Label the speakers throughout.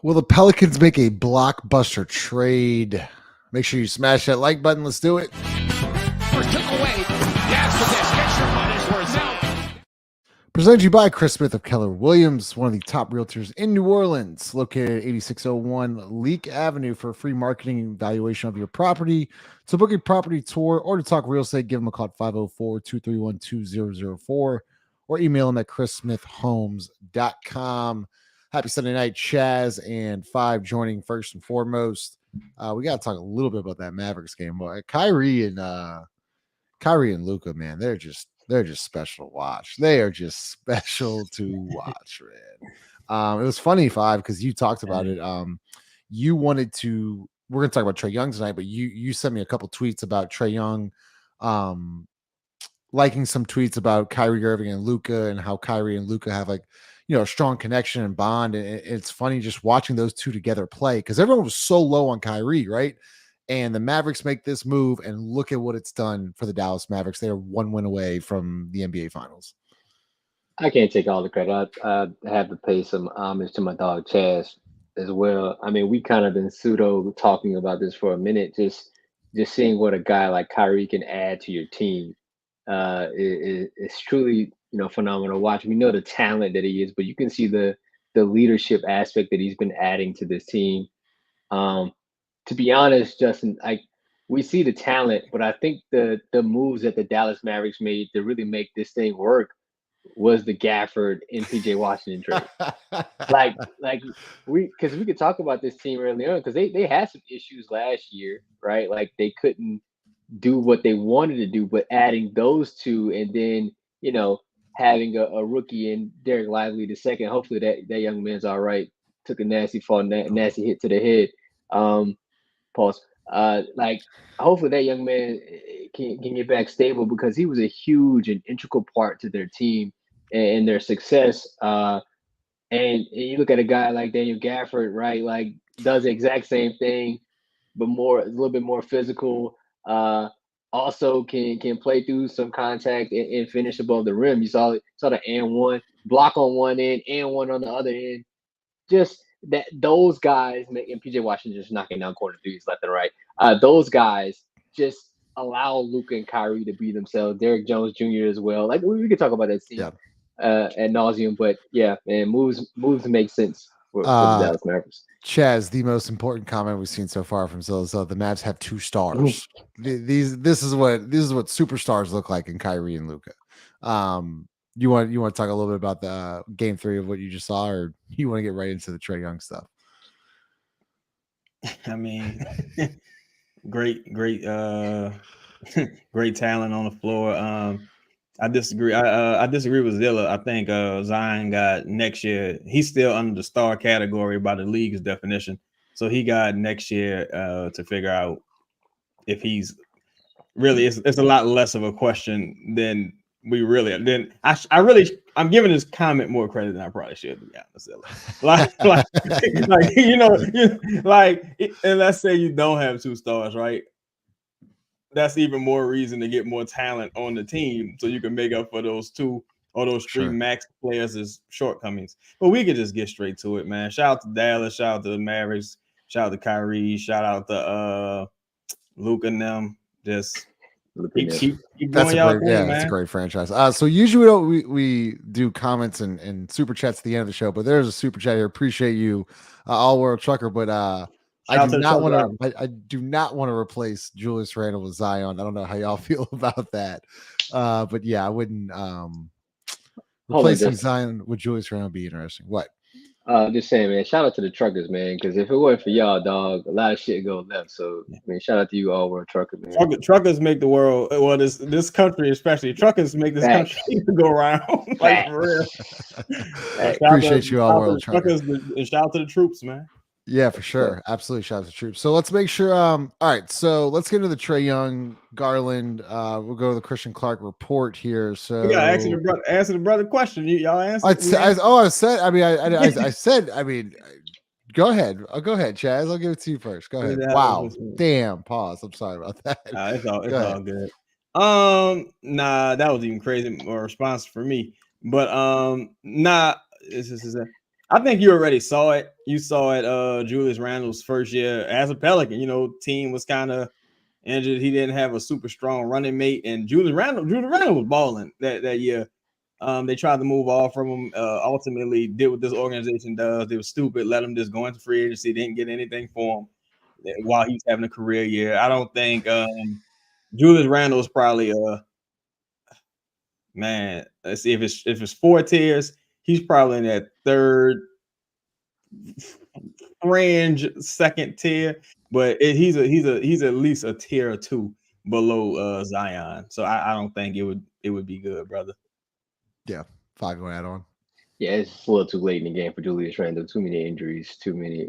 Speaker 1: Will the Pelicans make a blockbuster trade? Make sure you smash that like button. Let's do it.
Speaker 2: First took away. Dance with this. Get your money's worth now.
Speaker 1: Presented to you by Chris Smith of Keller Williams, one of the top realtors in New Orleans, located at 8601 Leak Avenue for a free marketing and evaluation of your property. To book a property tour or to talk real estate, give them a call at 504-231-2004 or email them at chrissmithhomes.com. Happy Sunday night, Chaz and Five joining first and foremost. We got to talk a little bit about that Mavericks game. Boy, Kyrie and Luka, man, they're just special to watch. They are just special to watch, man. It was funny, Five, because you talked about it. You wanted to. We're going to talk about Trae Young tonight, but you sent me a couple tweets about Trae Young, liking some tweets about Kyrie Irving and Luka, and how Kyrie and Luka have a strong connection and bond. And it's funny just watching those two together play because everyone was so low on Kyrie, right? And the Mavericks make this move, and look at what it's done for the Dallas Mavericks. They are one win away from the NBA Finals.
Speaker 3: I can't take all the credit. I have to pay some homage to my dog Chaz as well. I mean, we kind of been pseudo talking about this for a minute. Just seeing what a guy like Kyrie can add to your team is truly phenomenal to watch. We know the talent that he is, but you can see the leadership aspect that he's been adding to this team. To be honest, Justin, we see the talent, but I think the moves that the Dallas Mavericks made to really make this thing work was the Gafford and PJ Washington trade. we could talk about this team early on because they had some issues last year, right? Like they couldn't do what they wanted to do, but adding those two and then having a rookie in Derek Lively the second, hopefully that young man's all right. Took a nasty fall, nasty hit to the head. Pause. Hopefully that young man can get back stable because he was a huge and integral part to their team and their success. And you look at a guy like Daniel Gafford, right? Like does the exact same thing, but a little bit more physical. Also can play through some contact and finish above the rim. You saw the and one block on one end and one on the other end. Just that those guys, and PJ Washington just knocking down corner threes left and right. Those guys just allow Luka and Kyrie to be themselves. Derrick Jones Jr. as well. Like we could talk about that scene ad nauseum, but yeah, man, moves make sense for the Dallas Mavericks.
Speaker 1: Chaz, the most important comment we've seen so far from Zillow, the Mavs have two stars. This is what superstars look like in Kyrie and Luka. You want to talk a little bit about the game 3 of what you just saw, or you want to get right into the Trae Young stuff?
Speaker 4: I mean, great talent on the floor. I disagree. I disagree with Zilla. I think Zion got next year. He's still under the star category by the league's definition. So he got next year to figure out if he's really. It's a lot less of a question than we really. Then I'm giving this comment more credit than I probably should. To be honest, and let's say you don't have two stars, right? That's even more reason to get more talent on the team so you can make up for those two or those three max players' shortcomings. But we could just get straight to it, man. Shout out to Dallas, shout out to the Mavericks, shout out to Kyrie, shout out to Luka and them. Just keep
Speaker 1: that's
Speaker 4: going,
Speaker 1: that's a great franchise. So usually we do comments and super chats at the end of the show, but there's a super chat here. Appreciate you, All World Trucker, but I do not want to replace Julius Randle with Zion. I don't know how y'all feel about that. But yeah, I wouldn't replacing Zion with Julius Randle would be interesting. What?
Speaker 3: Just saying, man, shout out to the truckers, man, because if it weren't for y'all, dog, a lot of shit go left. So, I mean, shout out to you, All World Trucker, man.
Speaker 4: Truckers make the world, well, this country especially, truckers make this country go around. Like, for real.
Speaker 1: Appreciate you, All World Truckers.
Speaker 4: And shout out to the troops, man.
Speaker 1: Yeah, for sure. Absolutely. Shout out to the troops. So let's make sure. All right. So let's get into the Trae Young, Garland. We'll go to the Christian Clark report here. So
Speaker 4: you gotta answer the brother question. Y'all answer.
Speaker 1: I mean, go ahead. Go ahead, Chaz. I'll give it to you first. Go ahead. Wow. Damn. Pause. I'm sorry about that.
Speaker 4: It's all good. That was even crazy response for me. But this is I think you already saw it. You saw it. Julius Randle's first year as a Pelican. Team was kind of injured. He didn't have a super strong running mate, and Julius Randle was balling that year. They tried to move off from him. Ultimately, did what this organization does. They were stupid. Let him just go into free agency. Didn't get anything for him while he was having a career year. I don't think Julius Randle is probably man. Let's see if it's 4 tiers. He's probably in that third fringe second tier, but he's at least a tier or 2 below Zion. So I don't think it would be good, brother.
Speaker 1: Yeah, 5 going add on.
Speaker 3: Yeah, it's a little too late in the game for Julius Randle. Too many injuries. Too many.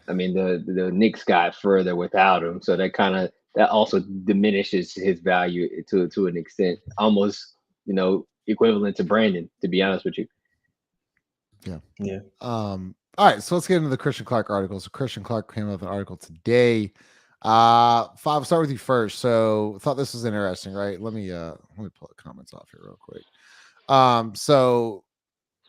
Speaker 3: I mean, the Knicks got further without him, so that also diminishes his value to an extent, almost equivalent to Brandon. To be honest with you.
Speaker 1: Yeah. All right, so let's get into the Christian Clark article. So Christian Clark came up with an article today. Follw, start with you first. So thought this was interesting, right? Let me pull the comments off here real quick. So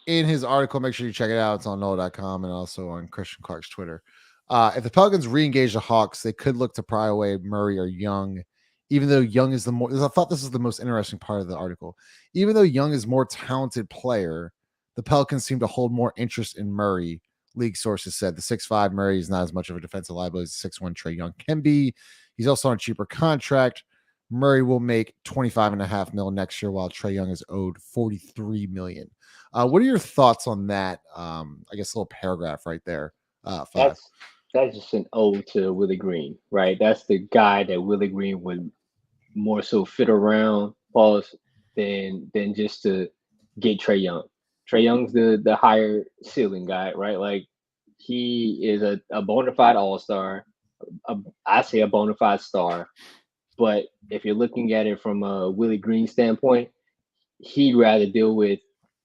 Speaker 1: in his article, make sure you check it out. It's on NOLA.com and also on Christian Clark's Twitter. If the Pelicans re-engage the Hawks, they could look to pry away Murray or Young, even though Young is I thought this is the most interesting part of the article. Even though Young is more talented player, the Pelicans seem to hold more interest in Murray. League sources said the 6'5" Murray is not as much of a defensive liability as the 6'1" Trae Young can be. He's also on a cheaper contract. Murray will make $25.5 million next year, while Trae Young is owed $43 million. What are your thoughts on that? I guess a little paragraph right there. Five.
Speaker 3: That's just an ode to Willie Green, right? That's the guy that Willie Green would more so fit around, pause, than just to get Trae Young. Trae Young's the higher ceiling guy, right? Like, he is a bona fide all-star. I say a bona fide star. But if you're looking at it from a Willie Green standpoint, he'd rather deal with,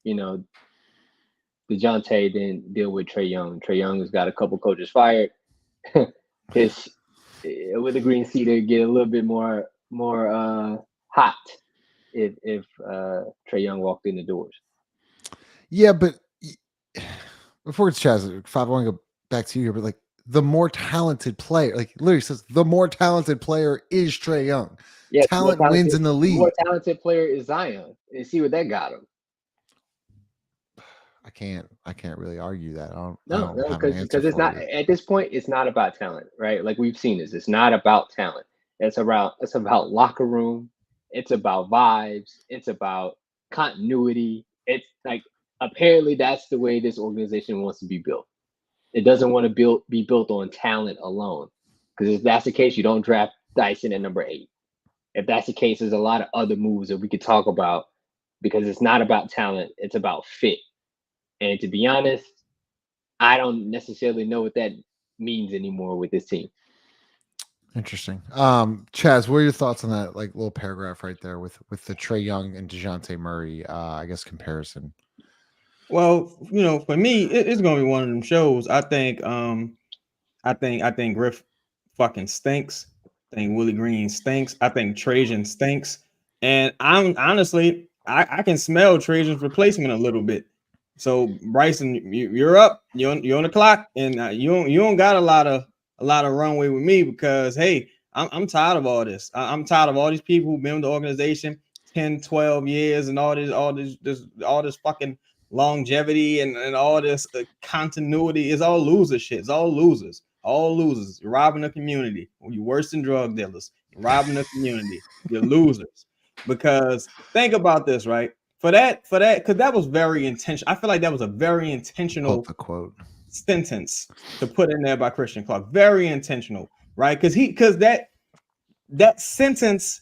Speaker 3: Dejounte than deal with Trae Young. Trae Young has got a couple coaches fired. Willie Green seat to get a little bit more hot if Trae Young walked in the doors.
Speaker 1: Yeah, but before it's Chaz, Follw, I want to go back to you here, but like, the more talented player, like literally says, the more talented player is Trae Young.
Speaker 3: Yeah,
Speaker 1: talent wins in the league.
Speaker 3: The more talented player is Zion. And see what that got him.
Speaker 1: I can't really argue that.
Speaker 3: No, because it's not at this point. It's not about talent, right? Like, we've seen this. It's not about talent. It's about locker room. It's about vibes. It's about continuity. It's like, apparently that's the way this organization wants to be built. It doesn't want to be built on talent alone. Because if that's the case, you don't draft Dyson at number 8. If that's the case, there's a lot of other moves that we could talk about, because it's not about talent. It's about fit. And to be honest, I don't necessarily know what that means anymore with this team.
Speaker 1: Interesting. Chaz, what are your thoughts on that like little paragraph right there with the Trae Young and Dejounte Murray, I guess, comparison?
Speaker 4: Well, for me, it's gonna be one of them shows. I think Griff fucking stinks. I think Willie Green stinks. I think Trajan stinks. And I'm honestly, I can smell Trajan's replacement a little bit. So Bryson, you're up. You're on the clock, and you don't got a lot of runway with me, because hey, I'm tired of all this. I'm tired of all these people who've been with the organization 10, 12 years and all this fucking longevity and all this continuity. Is all loser shit. It's all losers. All losers. You're robbing the community. You're worse than drug dealers. You're robbing the community. You're losers. Because think about this, right? For that, because that was very intentional. I feel like that was a very intentional
Speaker 1: quote
Speaker 4: sentence to put in there by Christian Clark. Very intentional, right? Because that sentence,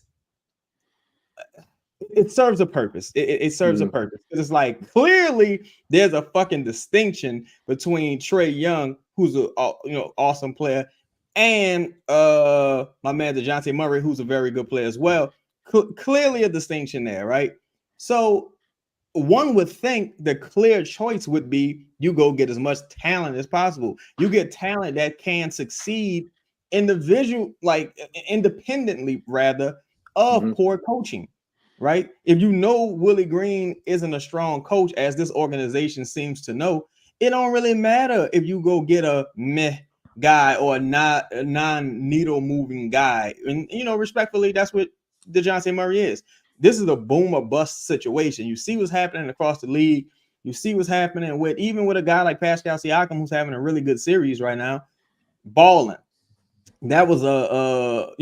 Speaker 4: it serves a purpose. It serves a purpose. It's like, clearly there's a fucking distinction between Trae Young, who's a awesome player, and my man Dejounte Murray, who's a very good player as well. Clearly a distinction there, right? So one would think the clear choice would be you go get as much talent as possible. You get talent that can succeed independently rather of poor coaching, right? If Willie Green isn't a strong coach, as this organization seems to know, it don't really matter if you go get a meh guy or a non-needle moving guy. And, respectfully, that's what Dejounte Murray is. This is a boom or bust situation. You see what's happening across the league. You see what's happening even with a guy like Pascal Siakam, who's having a really good series right now, balling. That was a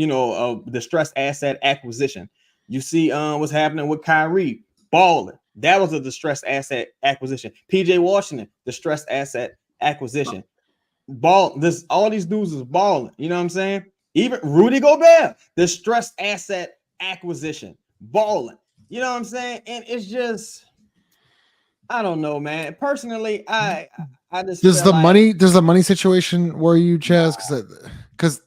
Speaker 4: distressed asset acquisition. You see what's happening with Kyrie, balling. That was a distressed asset acquisition. PJ Washington, distressed asset acquisition. All these dudes is balling. You know what I'm saying? Even Rudy Gobert, distressed asset acquisition, balling. You know what I'm saying? And it's just, I don't know, man. Personally, I just
Speaker 1: does the money situation worry you, Chaz? Because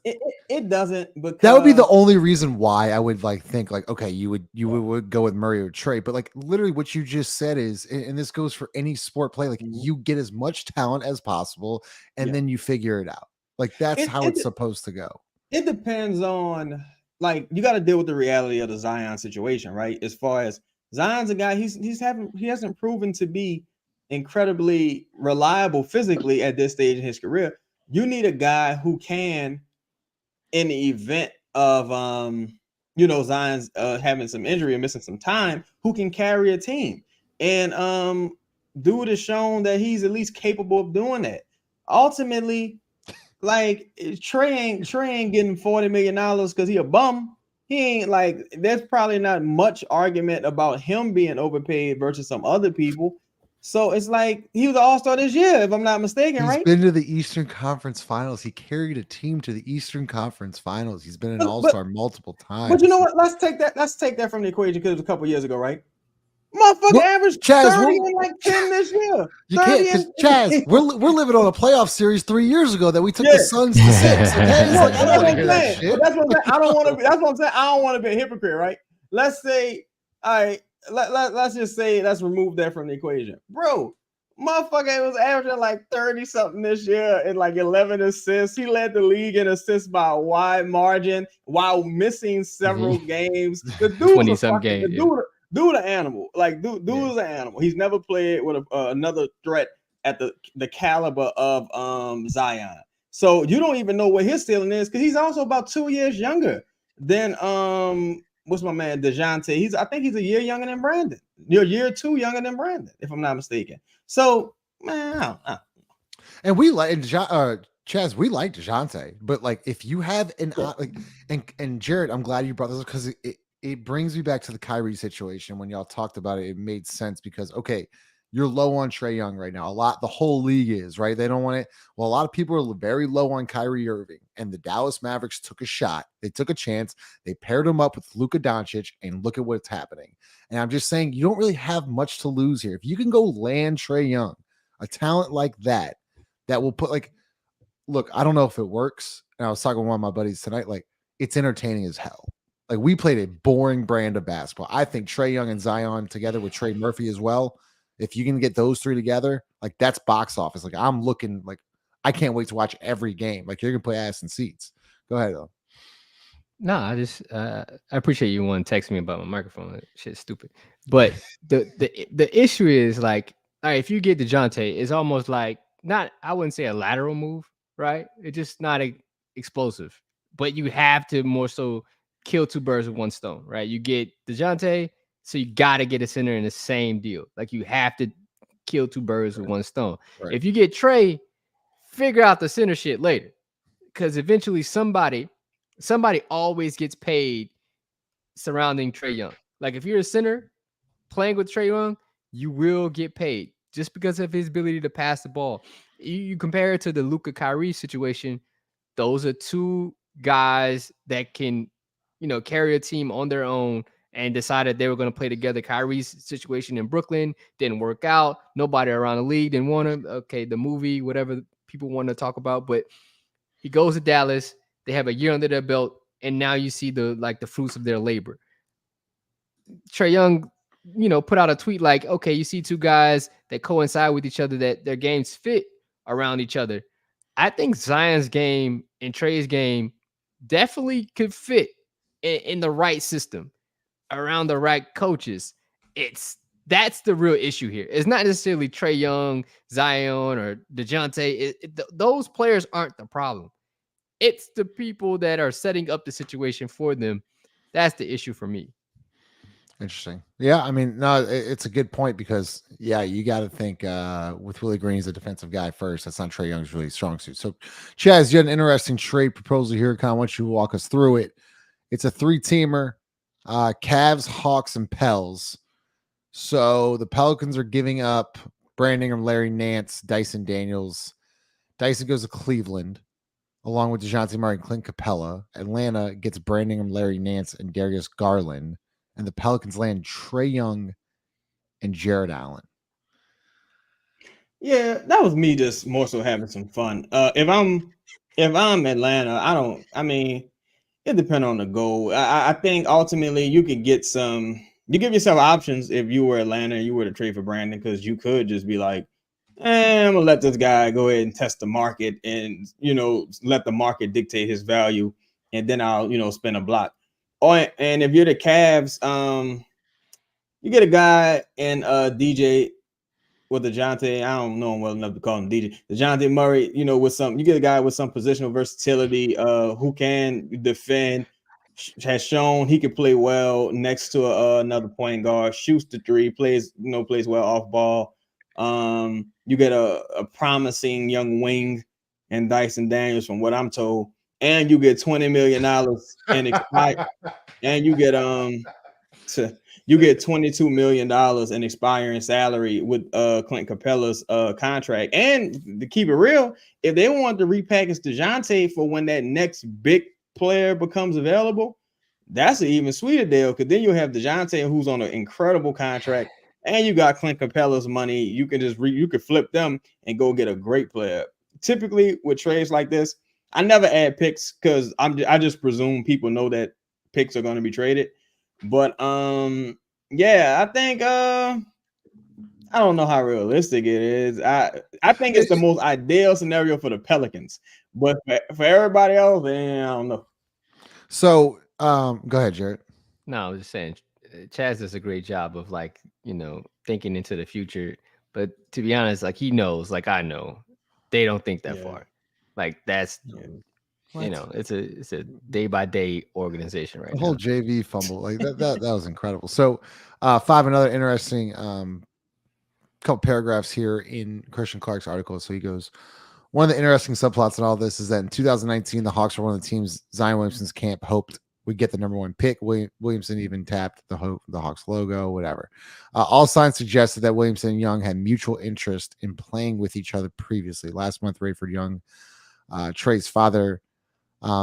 Speaker 4: it doesn't. Because
Speaker 1: that would be the only reason why I would think okay, you would go with Murray or Trae. But like literally, what you just said is, and this goes for any sport play, like you get as much talent as possible, and then you figure it out. Like that's how it's supposed to go.
Speaker 4: It depends on, like, you got to deal with the reality of the Zion situation, right? As far as Zion's a guy, he hasn't proven to be incredibly reliable physically at this stage in his career. You need a guy who can, in the event of Zion's having some injury and missing some time, who can carry a team. And dude has shown that he's at least capable of doing that. Ultimately, like Trae ain't getting $40 million because he a bum. He ain't like, there's probably not much argument about him being overpaid versus some other people. So it's like he was an all-star this year, if I'm not mistaken, right?
Speaker 1: He's been to the Eastern Conference Finals. He carried a team to the Eastern Conference Finals. He's been an all-star multiple times.
Speaker 4: But you know what? Let's take that from the equation because it was a couple years ago, right? Motherfucker averaged 30 and like 10 this year.
Speaker 1: You can't, because Chaz, we're living on a playoff series 3 years ago that we took the Suns to 6. Okay?
Speaker 4: That's what I'm saying. That's what I'm saying. I don't want to be a hypocrite, right? Let's say, all right, let's just say, let's remove that from the equation. Bro, motherfucker was averaging like 30 something this year and like 11 assists. He led the league in assists by a wide margin while missing several games. The dude
Speaker 5: 20-some games.
Speaker 4: Dude, an animal. Like, dude is an animal. He's never played with another threat at the caliber of Zion. So you don't even know what his ceiling is because he's also about 2 years younger than what's my man Dejounte. I think he's a year younger than Brandon. You're a year or two younger than Brandon, if I'm not mistaken. So, man, I don't know.
Speaker 1: And we like Chaz, we like Dejounte, but like if you have and Jared, I'm glad you brought this up because it brings me back to the Kyrie situation. When y'all talked about it, it made sense because, okay, you're low on Trae Young right now. The whole league is, right? They don't want it. Well, a lot of people are very low on Kyrie Irving, and the Dallas Mavericks took a shot. They took a chance. They paired him up with Luka Doncic, and look at what's happening. And I'm just saying, you don't really have much to lose here. If you can go land Trae Young, a talent like that will put look, I don't know if it works. And I was talking with one of my buddies tonight, like it's entertaining as hell. Like we played a boring brand of basketball. I think Trae Young and Zion together with Trey Murphy as well. If you can get those three together, like that's box office. Like I'm looking, like I can't wait to watch every game. Like you're gonna play ass in seats. Go ahead though.
Speaker 5: No, I just I appreciate you want to text me about my microphone. That shit's stupid. But the issue is like, all right, if you get Dejounte, it's almost like I wouldn't say a lateral move, right? It's just not explosive. But you have to more so kill two birds with one stone, right? You get Dejounte, so you got to get a center in the same deal. Like you have to kill two birds with one stone. Right. If you get Trae, figure out the center shit later, because eventually somebody always gets paid surrounding Trae Young. Like if you're a center playing with Trae Young, you will get paid just because of his ability to pass the ball. You compare it to the Luka Kyrie situation. Those are two guys that can, carry a team on their own, and decided they were going to play together. Kyrie's situation in Brooklyn didn't work out. Nobody around the league didn't want him. Okay, the movie, whatever people want to talk about, but he goes to Dallas. They have a year under their belt, and now you see the fruits of their labor. Trae Young, put out a tweet like, okay, you see two guys that coincide with each other, that their games fit around each other. I think Zion's game and Trae's game definitely could fit in the right system around the right coaches. It's That's the real issue here. It's not necessarily Trae Young, Zion, or Dejounte. Those players aren't the problem. It's the people that are setting up the situation for them. That's the issue for me.
Speaker 1: Interesting. Yeah, I mean, no, it's a good point because you got to think with Willie Green as a defensive guy first. That's not Trae Young's really strong suit. So, Chaz, you had an interesting trade proposal here. Kind of want you to walk us through it. It's a 3-teamer, Cavs, Hawks, and Pels. So the Pelicans are giving up Brandon Ingram, Larry Nance, Dyson Daniels. Dyson goes to Cleveland, along with Dejounte Murray and Clint Capella. Atlanta gets Brandon Ingram, Larry Nance, and Darius Garland. And the Pelicans land Trae Young and Jared Allen.
Speaker 4: Yeah, that was me just more so having some fun. If I'm Atlanta, it depends on the goal. I think ultimately you could get some. You give yourself options if you were Atlanta and you were to trade for Brandon, because you could just be like, I'm gonna let this guy go ahead and test the market and let the market dictate his value, and then I'll spend a block. And if you're the Cavs, you get a guy in DJ with Dejounte. I don't know him well enough to call him DJ. Dejounte Murray, you get a guy with some positional versatility, who can defend, has shown he can play well next to another point guard, shoots the three, plays well off ball. You get a promising young wing and Dyson Daniels, from what I'm told, and you get $20 million in expire, and you get $22 million in expiring salary with Clint Capella's contract. And to keep it real, if they want to repackage Dejounte for when that next big player becomes available, that's an even sweeter deal, because then you'll have Dejounte, who's on an incredible contract, and you got Clint Capella's money. You can you could flip them and go get a great player. Typically with trades like this, I never add picks because I just presume people know that picks are going to be traded. But I think I don't know how realistic it is. I think it's the most ideal scenario for the Pelicans, but for everybody else, I don't know.
Speaker 1: So go ahead, Jared.
Speaker 5: No, I was just saying, Chaz does a great job of thinking into the future. But to be honest, he knows, I know, they don't think that far. That's it's a day by day organization right now.
Speaker 1: The whole JV fumble that was incredible. So 5, another interesting couple paragraphs here in Christian Clark's article. So he goes, one of the interesting subplots in all this is that in 2019, the Hawks were one of the teams Zion Williamson's camp hoped would get the number 1 pick. Williamson even tapped the Hawks logo, whatever. All signs suggested that Williamson and Young had mutual interest in playing with each other previously. Last month, Rayford Young, Trae's father,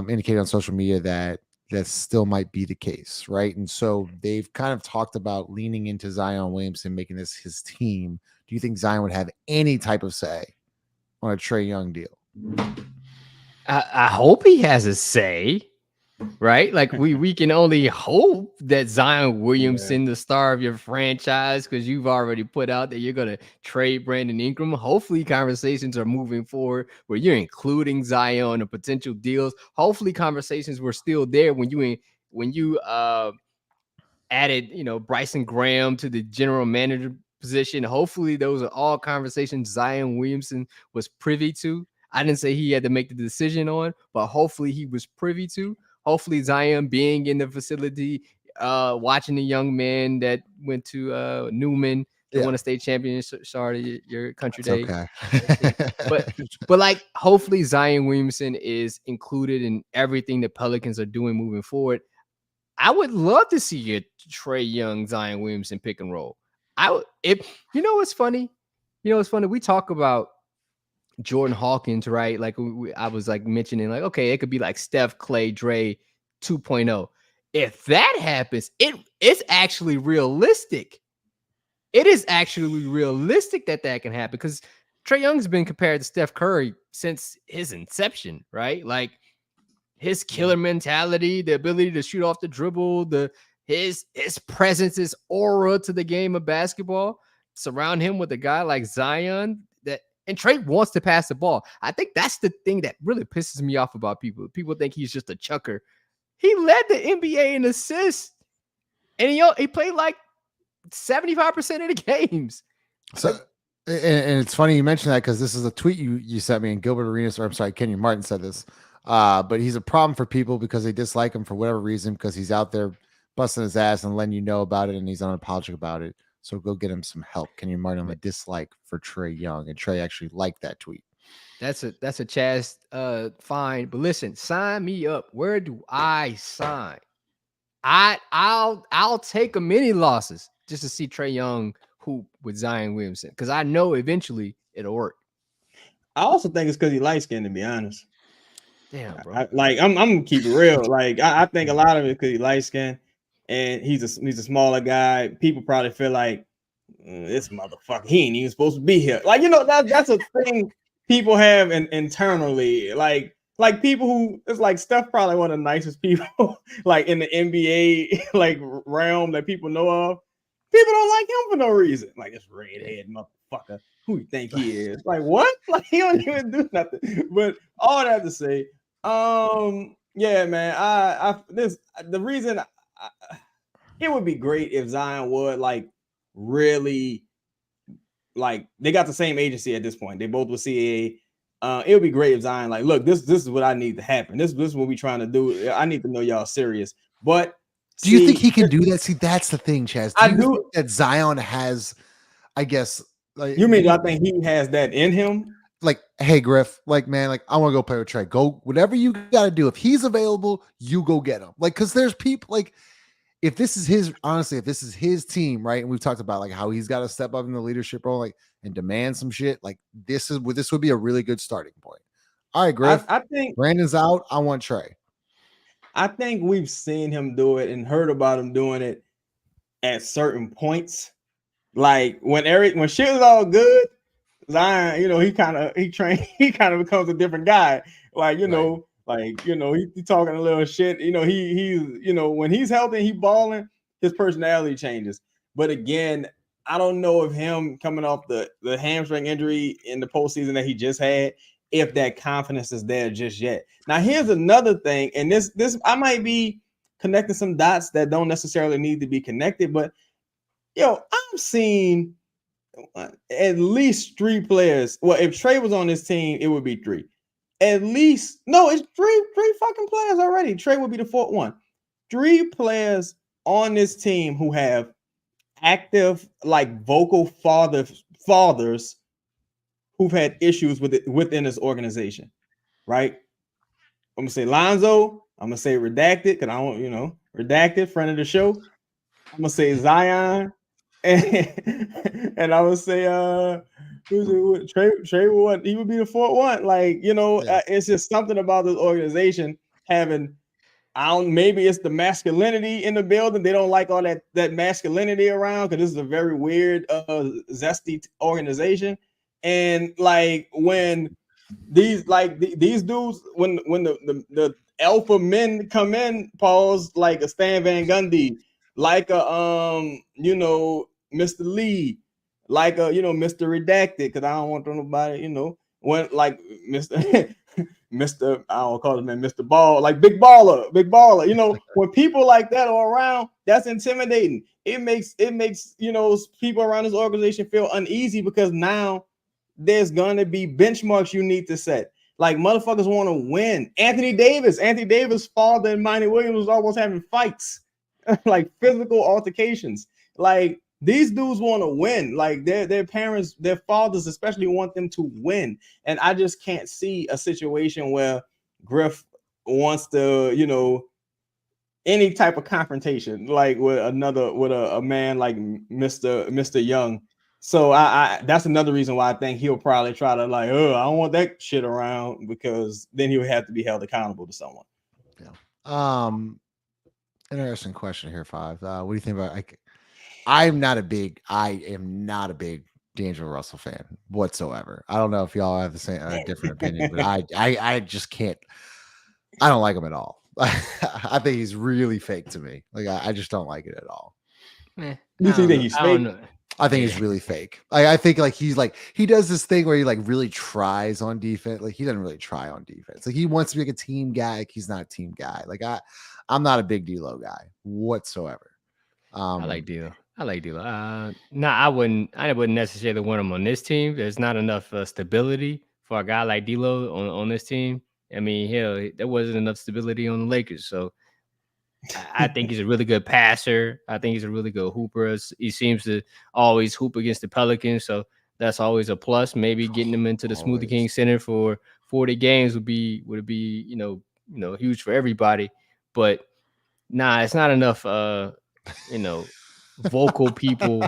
Speaker 1: indicated on social media that still might be the case, right? And so they've kind of talked about leaning into Zion Williamson, making this his team. Do you think Zion would have any type of say on a Trae Young deal?
Speaker 5: I hope he has a say, right? We can only hope that Zion Williamson, the star of your franchise, because you've already put out that you're going to trade Brandon Ingram. Hopefully conversations are moving forward where you're including Zion in potential deals. Hopefully conversations were still there when you added, Bryson Graham to the general manager position. Hopefully those are all conversations Zion Williamson was privy to. I didn't say he had to make the decision on, but hopefully he was privy to. Hopefully Zion being in the facility, watching the young man that went to Newman to win a state championship. Sorry, your country day.
Speaker 1: Okay.
Speaker 5: but hopefully Zion Williamson is included in everything the Pelicans are doing moving forward. I would love to see a Trae Young, Zion Williamson pick and roll. What's funny? We talk about Jordan Hawkins, right? I was mentioning, okay, it could be like Steph, Clay, Dre 2.0. If that happens, it's actually realistic. It is actually realistic that can happen, because Trae Young's been compared to Steph Curry since his inception, right? His killer mentality, the ability to shoot off the dribble, his presence, his aura to the game of basketball. Surround him with a guy like Zion, and Trae wants to pass the ball. I think that's the thing that really pisses me off about people. People think he's just a chucker. He led the NBA in assists, and he played like 75% of the games.
Speaker 1: So, and it's funny you mentioned that because this is a tweet you sent me, and Gilbert Arenas, or I'm sorry, Kenyon Martin said this. But he's a problem for people because they dislike him for whatever reason, because he's out there busting his ass and letting you know about it, and he's unapologetic about it. So go get him some help. Kenyon Martin on the dislike for Trae Young, and Trae actually liked that tweet.
Speaker 5: That's a Chaz fine. But listen, sign me up. Where do I sign? I'll take a many losses just to see Trae Young hoop with Zion Williamson, because I know eventually it'll work.
Speaker 4: I also think it's because he's light skinned, to be honest.
Speaker 5: Damn, bro.
Speaker 4: I'm gonna keep it real. Like I think a lot of it because he's light skinned and he's a smaller guy. People probably feel like this motherfucker, he ain't even supposed to be here. Like, you know, that's a thing people have internally. Like people who, it's like Steph probably one of the nicest people like in the NBA like realm that people know of. People don't like him for no reason. Like, this redhead motherfucker, who you think he is? Like, what? Like, he don't even do nothing. But all that to say, yeah, man. The reason it would be great if Zion would like really, like, they got the same agency at this point. They both with CAA. It would be great if Zion like, look, this is what I need to happen. This is what we trying to do. I need to know y'all serious. But
Speaker 1: do you think he can do that? See, that's the thing, Chaz.
Speaker 4: I do
Speaker 1: think that Zion has, I guess, like,
Speaker 4: you mean I think he has that in him?
Speaker 1: Like, hey, Griff, like, man, like, I want to go play with Trae. Go, whatever you got to do. If he's available, you go get him. Like, because there's people like, if this is his, honestly, if this is his team, right? And we've talked about like how he's got to step up in the leadership role, like, and demand some shit. Like, this would be a really good starting point. All right, Griff.
Speaker 4: I think
Speaker 1: Brandon's out. I want Trae.
Speaker 4: I think we've seen him do it and heard about him doing it at certain points. Like when shit was all good, Zion, you know, he kind of becomes a different guy. Like, you know, like, you know, he talking a little shit. You know, he's, you know, when he's healthy, he balling, his personality changes. But again, I don't know if him coming off the hamstring injury in the postseason that he just had, if that confidence is there just yet. Now, here's another thing, and this I might be connecting some dots that don't necessarily need to be connected, but yo, I'm seeing at least 3 players. Well, if Trae was on this team, it would be 3. At least, no, it's three fucking players already. Trae would be the 4th one. 3 players on this team who have active, like, vocal fathers who've had issues with it within this organization, right? I'm gonna say Lonzo. I'm gonna say redacted because I don't, you know, redacted, friend of the show. I'm gonna say Zion, and I would say Trae would, he would be the 4th one. Like, you know, it's just something about this organization having, maybe it's the masculinity in the building. They don't like all that masculinity around because this is a very weird, zesty organization. And like when these dudes, when the alpha men come in, pause, like a Stan Van Gundy, like a you know, Mr. Lee, like a, you know, Mr. Redacted, because I don't want nobody, you know, when like Mr. I don't call him man, Mr. Ball, like big baller. You know, when people like that are around, that's intimidating. It makes, you know, people around this organization feel uneasy because now there's gonna be benchmarks you need to set. Like, motherfuckers want to win. Anthony Davis' father and Monty Williams was almost having fights, like physical altercations. Like, these dudes want to win. Like, their parents, their fathers especially, want them to win. And I just can't see a situation where Griff wants to, you know, any type of confrontation, like with a man like Mr. Young. So I that's another reason why I think he'll probably try to, like, I don't want that shit around, because then he would have to be held accountable to someone.
Speaker 1: Yeah. Interesting question here, Five. What do you think about? I am not a big D'Angelo Russell fan whatsoever. I don't know if y'all have the same different opinion, but I just can't. I don't like him at all. I think he's really fake to me. Like, I just don't like it at all.
Speaker 4: You think he's fake?
Speaker 1: I think he's really fake. I think like he does this thing where he like really tries on defense. Like, he doesn't really try on defense. Like, he wants to be like a team guy. Like, he's not a team guy. Like, I'm not a big D'Lo guy whatsoever.
Speaker 5: I like D'Lo. I like D'Lo. I wouldn't necessarily want him on this team. There's not enough stability for a guy like D'Lo on this team. I mean, hell, there wasn't enough stability on the Lakers. So I think he's a really good passer. I think he's a really good hooper. He seems to always hoop against the Pelicans, so that's always a plus. Maybe getting him into the Smoothie King Center for 40 games would be huge for everybody. But nah, it's not enough. Vocal people.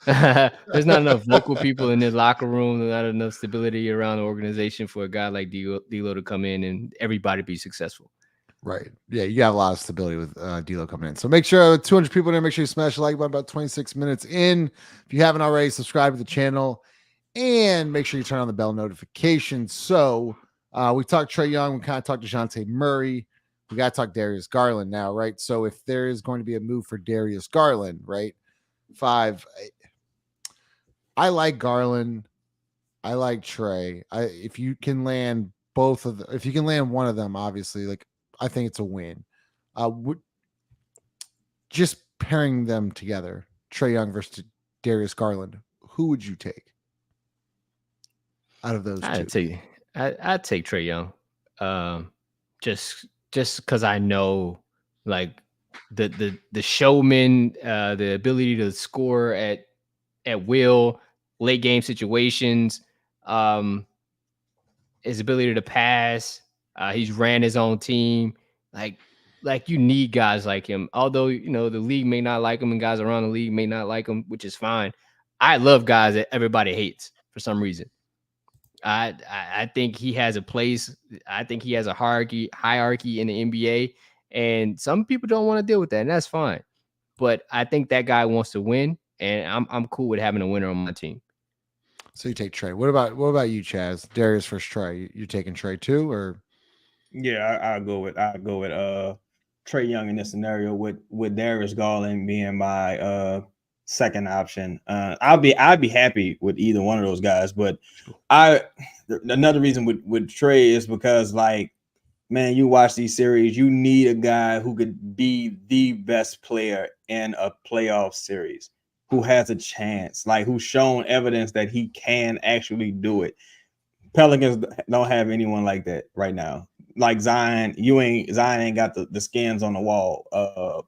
Speaker 5: There's not enough vocal people in the locker room. There's not enough stability around the organization for a guy like D'Lo to come in and everybody be successful.
Speaker 1: Right. Yeah, you got a lot of stability with D'Lo coming in. So make sure 200 people there. Make sure you smash the like button about 26 minutes in. If you haven't already, subscribe to the channel and make sure you turn on the bell notification. So we talked Trae Young. We kind of talked Dejounte Murray. We got to talk Darius Garland now, right? So if there is going to be a move for Darius Garland, right? 5. I like Garland. I like Trae. If you can land both of them, if you can land one of them, obviously, like, I think it's a win. Just pairing them together, Trae Young versus Darius Garland, who would you take out of those two?
Speaker 5: I'd take Trae Young. Just because I know, like, the showman, the ability to score at will, late game situations, his ability to pass. He's ran his own team. Like you need guys like him. Although, the league may not like him and guys around the league may not like him, which is fine. I love guys that everybody hates for some reason. I think he has a place. I think he has a hierarchy in the NBA, and some people don't want to deal with that, and that's fine. But I think that guy wants to win, and I'm cool with having a winner on my team.
Speaker 1: So you take Trae. What about you, Chaz? Darius versus Trae. You taking Trae too, or?
Speaker 4: Yeah, I'll go with Trae Young in this scenario with Darius Garland being my second option. I'd be happy with either one of those guys, but another reason with Trae is because, like, man, you watch these series, you need a guy who could be the best player in a playoff series, who has a chance, like, who's shown evidence that he can actually do it. Pelicans don't have anyone like that right now. Like Zion ain't got the skins on the wall,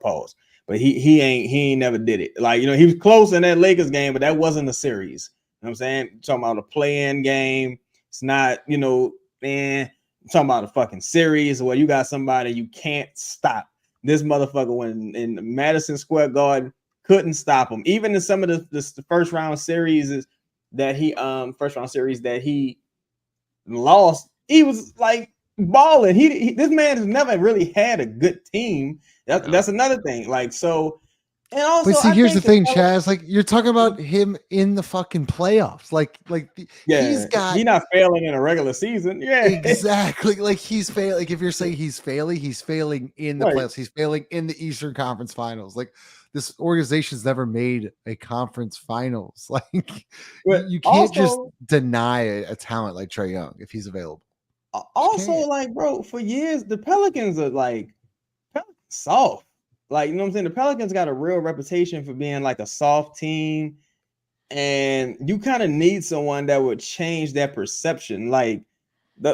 Speaker 4: pause. But he ain't never did it. Like, he was close in that Lakers game, but that wasn't a series. You know what I'm saying? Talking about a play-in game. It's not, man, talking about a fucking series where you got somebody you can't stop. This motherfucker went in Madison Square Garden, couldn't stop him. Even in some of the first round series that he lost, he was like balling. This man has never really had a good team. That's another thing. Like, so, and also,
Speaker 1: but see, here's the thing, Chaz. Like, you're talking about him in the fucking playoffs. He's not
Speaker 4: failing in a regular season. Yeah,
Speaker 1: exactly. Like, he's failing. Like, if you're saying he's failing in the playoffs. He's failing in the Eastern Conference Finals. Like, this organization's never made a conference finals. Like, you can't just deny a talent like Trae Young if he's available.
Speaker 4: Also, like, bro, for years the Pelicans are like soft. Like, you know what I'm saying? The Pelicans got a real reputation for being like a soft team, and you kind of need someone that would change that perception. Like, you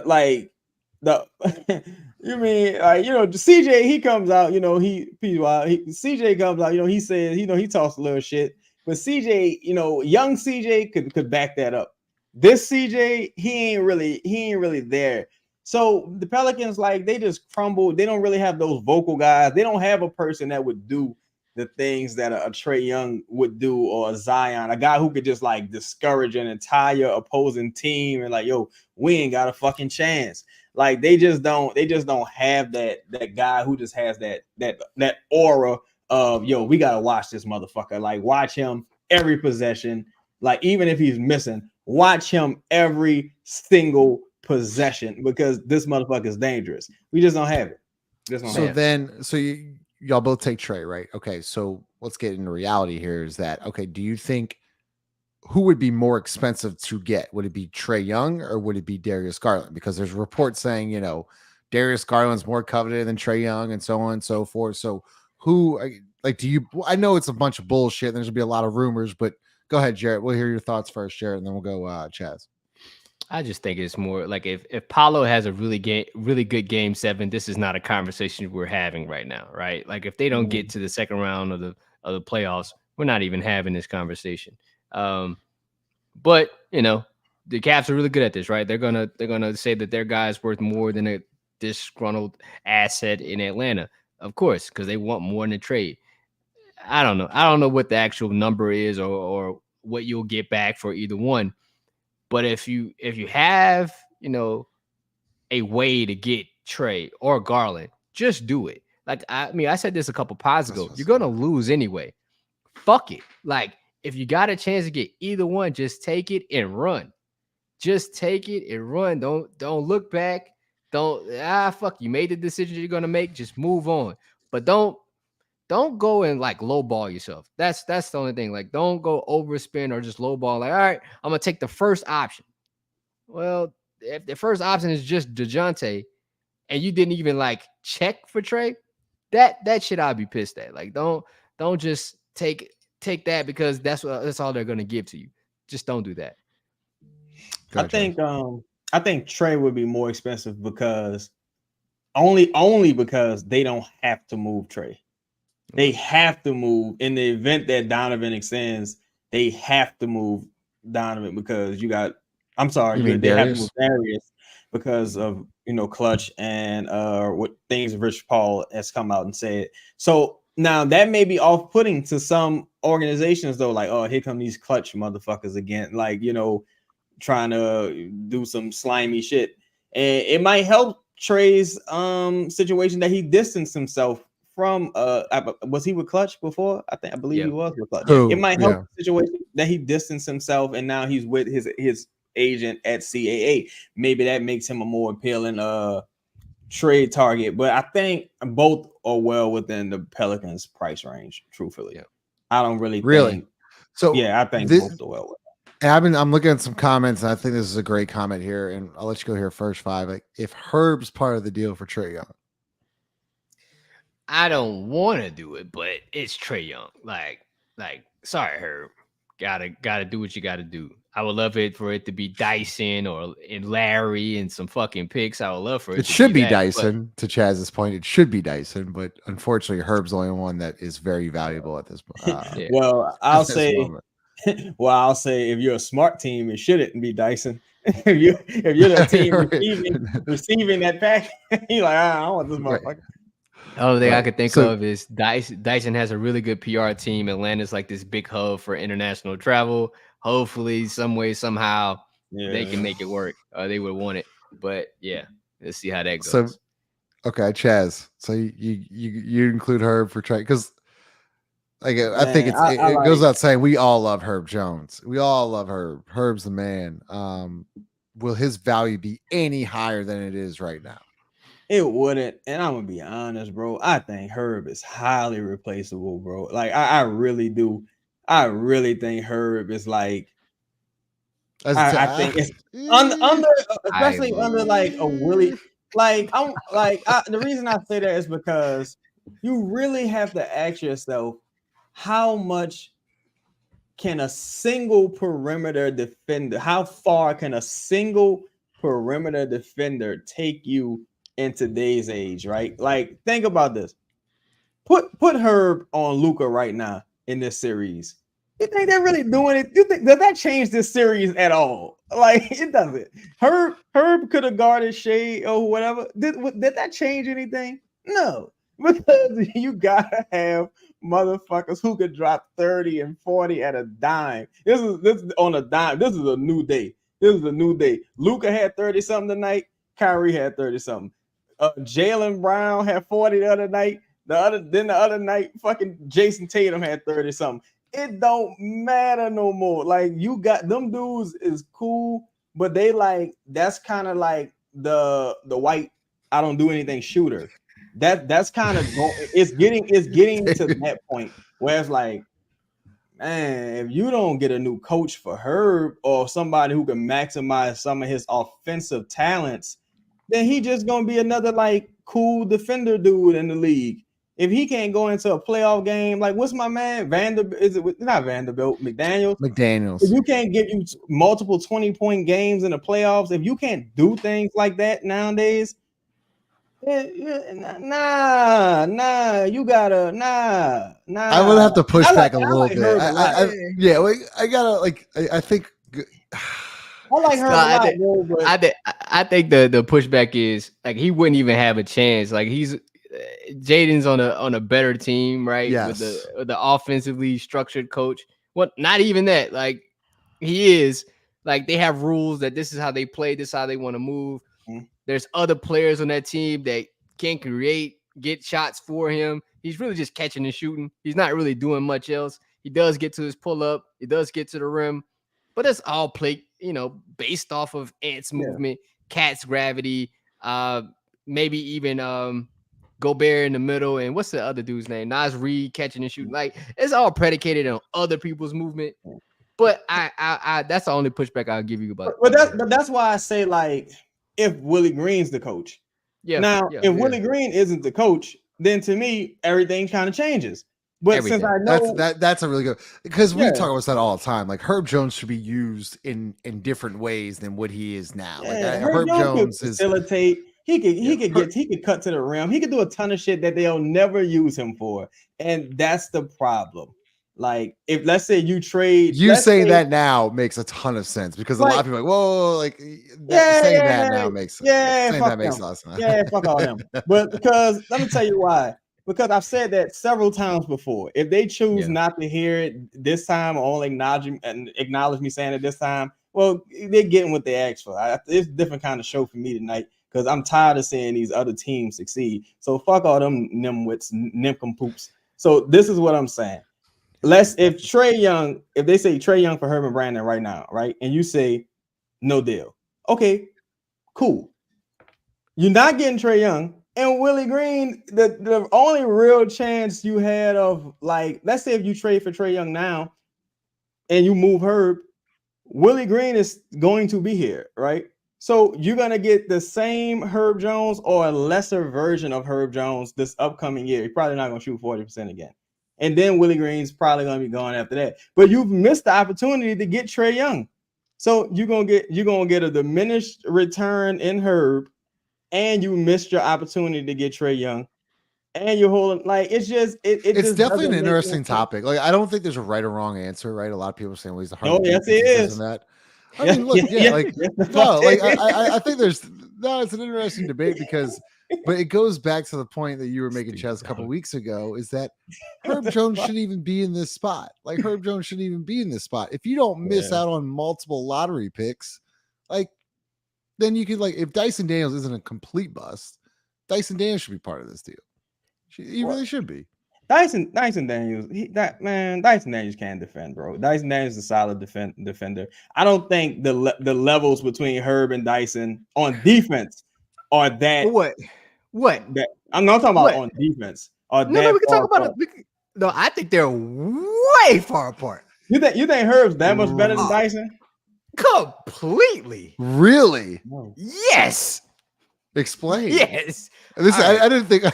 Speaker 4: mean, like, CJ, he comes out, CJ comes out, he says, he talks a little shit, but CJ, young CJ could back that up. This CJ, he ain't really there. So the Pelicans, like, they just crumble. They don't really have those vocal guys. They don't have a person that would do the things that a Trae Young would do, or a Zion, a guy who could just, like, discourage an entire opposing team and, like, yo, we ain't got a fucking chance. Like, they just don't have that guy who just has that aura of, yo, we gotta watch this motherfucker. Like, watch him every possession. Like, even if he's missing, watch him every single possession, because this motherfucker is dangerous. We just don't have it.
Speaker 1: So y'all both take Trae, right? Okay, so let's get into reality here. Is that okay? Do you think who would be more expensive to get? Would it be Trae Young or would it be Darius Garland? Because there's reports saying, Darius Garland's more coveted than Trae Young and so on and so forth. So who like do you? I know it's a bunch of bullshit. And there's gonna be a lot of rumors, but go ahead, Jarrett. We'll hear your thoughts first, Jarrett, and then we'll go Chaz.
Speaker 5: I just think it's more like if Paolo has a really good game 7, this is not a conversation we're having right now, right? Like if they don't get to the second round of the playoffs, we're not even having this conversation. But you know, the Cavs are really good at this, right? They're gonna say that their guy's worth more than a disgruntled asset in Atlanta, of course, because they want more in the trade. I don't know what the actual number is or what you'll get back for either one. But if you have, you know, a way to get Trae or Garland, just do it. Like, I mean, I said this a couple pods ago. You're going to lose anyway. Fuck it. Like, if you got a chance to get either one, just take it and run. Just take it and run. Don't look back. Fuck, you made the decision you're going to make. Just move on. But don't go and like lowball yourself. That's the only thing. Like, don't go overspend or just lowball. Like, all right, I'm gonna take the first option. Well, if the first option is just Dejounte, and you didn't even like check for Trae, that shit I'd be pissed at. Like, don't just take that because that's all they're gonna give to you. Just don't do that.
Speaker 4: I think Trae would be more expensive because only because they don't have to move Trae. They have to move in the event that Donovan extends. They have to move Donovan because they have to move Darius because of Clutch and what things Rich Paul has come out and said. So now that may be off-putting to some organizations though, like, oh, here come these Clutch motherfuckers again, like trying to do some slimy shit. And it might help Trae's situation that he distanced himself from was he with Clutch before? I believe he was with Clutch. It might help the situation that he distanced himself and now he's with his agent at CAA. Maybe that makes him a more appealing trade target. But I think both are well within the Pelicans price range, truthfully. Yeah. I don't really think, so I think both are well within.
Speaker 1: I'm looking at some comments, and I think this is a great comment here, and I'll let you go here first, Five. Like, if Herb's part of the deal for Trae Young.
Speaker 5: I don't want to do it, but it's Trae Young. Like, sorry, Herb. Gotta do what you gotta do. I would love it for it to be Dyson or Larry and some fucking picks. I would love for it.
Speaker 1: It should be Dyson. To Chaz's point, it should be Dyson, but unfortunately, Herb's the only one that is very valuable at this point.
Speaker 4: Well, I'll say if you're a smart team, it shouldn't be Dyson. if you're the team receiving that pack, you're like, I don't want this motherfucker. Right.
Speaker 5: The only thing I could think of is Dyson has a really good PR team. Atlanta's like this big hub for international travel. Hopefully, some way, somehow, they can make it work. They would want it. But yeah, let's see how that goes.
Speaker 1: So, okay, Chaz. So you include Herb for Trae because, like, I think it goes without saying we all love Herb Jones. We all love Herb. Herb's the man. Will his value be any higher than it is right now?
Speaker 4: It wouldn't, and I'm gonna be honest, bro. I think Herb is highly replaceable, bro. Like I really do. I really think Herb is like. I think it's under, especially under like a Willie. Like the reason I say that is because you really have to ask yourself how much can a single perimeter defender? How far can a single perimeter defender take you? In today's age, right? Like, think about this. Put Herb on Luka right now in this series. You think they're really doing it? You think does that change this series at all? Like, it doesn't. Herb could have guarded Shea or whatever. Did that change anything? No, because you gotta have motherfuckers who could drop 30 and 40 at a dime. This is on a dime. This is a new day. Luka had 30 something tonight. Kyrie had 30 something. Jaylen Brown had 40 the other night. The other night, fucking Jason Tatum had 30 something. It don't matter no more. Like, you got them dudes is cool, but they like that's kind of like the white I don't do anything shooter. That's kind of it's getting to that point where it's like, man, if you don't get a new coach for Herb or somebody who can maximize some of his offensive talents, then he just gonna be another like cool defender dude in the league. if he can't go into a playoff game, like what's my man Vanderbilt? Is it not Vanderbilt? McDaniels. If you can't get you multiple 20-point games in the playoffs, if you can't do things like that nowadays, nah, you gotta nah.
Speaker 1: I would have to push back a little bit.
Speaker 4: Herb a lot.
Speaker 1: Yeah, like I gotta like. I think.
Speaker 4: I like her a lot, bro, but
Speaker 5: I think the pushback is like he wouldn't even have a chance. Like he's Jaden's on a better team, right?
Speaker 1: Yes.
Speaker 5: With the offensively structured coach. Well, not even that. Like he is like they have rules that this is how they play, this is how they want to move.
Speaker 4: Mm-hmm.
Speaker 5: There's other players on that team that can create, get shots for him. He's really just catching and shooting. He's not really doing much else. He does get to his pull up. He does get to the rim, but it's all play, based off of Ant's movement, Cat's gravity, maybe even Gobert in the middle, and what's the other dude's name? Nas Reed catching and shooting. Like it's all predicated on other people's movement. But I that's the only pushback I'll give you about.
Speaker 4: But that's why I say like if Willie Green's the coach. If Willie Green isn't the coach, then to me everything kind of changes. But everything. Since I know
Speaker 1: that's a really good because we talk about that all the time. Like Herb Jones should be used in different ways than what he is now. Like
Speaker 4: Herb Jones could facilitate. He could cut to the rim. He could do a ton of shit that they'll never use him for, and that's the problem. Like if let's say you trade,
Speaker 1: saying that now makes a ton of sense because a lot of people are like, whoa, like that now makes sense.
Speaker 4: That
Speaker 1: makes a lot of sense.
Speaker 4: Yeah, fuck all them. But because let me tell you why. Because I've said that several times before. If they choose not to hear it this time or only acknowledge me saying it this time, well, they're getting what they asked for. It's a different kind of show for me tonight because I'm tired of seeing these other teams succeed. So fuck all them nimwits, nimcompoops. So this is what I'm saying. If they say Trae Young for Herman Brandon right now, right? And you say no deal. Okay, cool. You're not getting Trae Young. And Willie Green, the only real chance you had of like, let's say if you trade for Trae Young now and you move Herb, Willie Green is going to be here, right? So you're going to get the same Herb Jones or a lesser version of Herb Jones this upcoming year. You're probably not going to shoot 40% again. And then Willie Green's probably going to be gone after that. But you've missed the opportunity to get Trae Young. So you're going to get a diminished return in Herb. And you missed your opportunity to get Trae Young, and you're holding like it's just it's
Speaker 1: just definitely an interesting topic. Like I don't think there's a right or wrong answer, right? A lot of people are saying, "Well, he's the hard."
Speaker 4: Oh, yes, it is.
Speaker 1: That I mean, look, I think it's an interesting debate but it goes back to the point that you were making, Chaz, a couple weeks ago, is that Herb Jones shouldn't even be in this spot. Like Herb Jones shouldn't even be in this spot. If you don't miss out on multiple lottery picks, like. Then you could if Dyson Daniels isn't a complete bust, Dyson Daniels should be part of this deal. He really should be.
Speaker 4: Dyson Daniels, Dyson Daniels can't defend, bro. Dyson Daniels is a solid defender. I don't think the levels between Herb and Dyson on defense are that.
Speaker 5: What?
Speaker 4: I'm not talking about on defense.
Speaker 5: No, we can talk about it. No, I think they're way far apart.
Speaker 4: You think Herb's that much better than Dyson?
Speaker 5: Completely.
Speaker 1: Really?
Speaker 5: Yes.
Speaker 1: Explain.
Speaker 5: Yes.
Speaker 1: I didn't think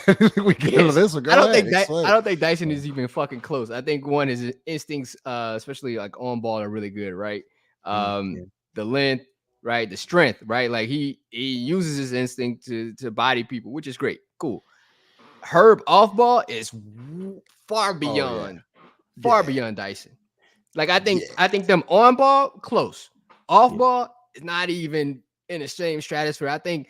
Speaker 1: we get into this one.
Speaker 5: I don't think Dyson is even fucking close. I think one is his instincts, especially like on ball, are really good, right? The length, right? The strength, right? Like he uses his instinct to body people, which is great. Cool. Herb off ball is far beyond Dyson. Like I think them on ball close. Off ball is not even in the same stratosphere. I think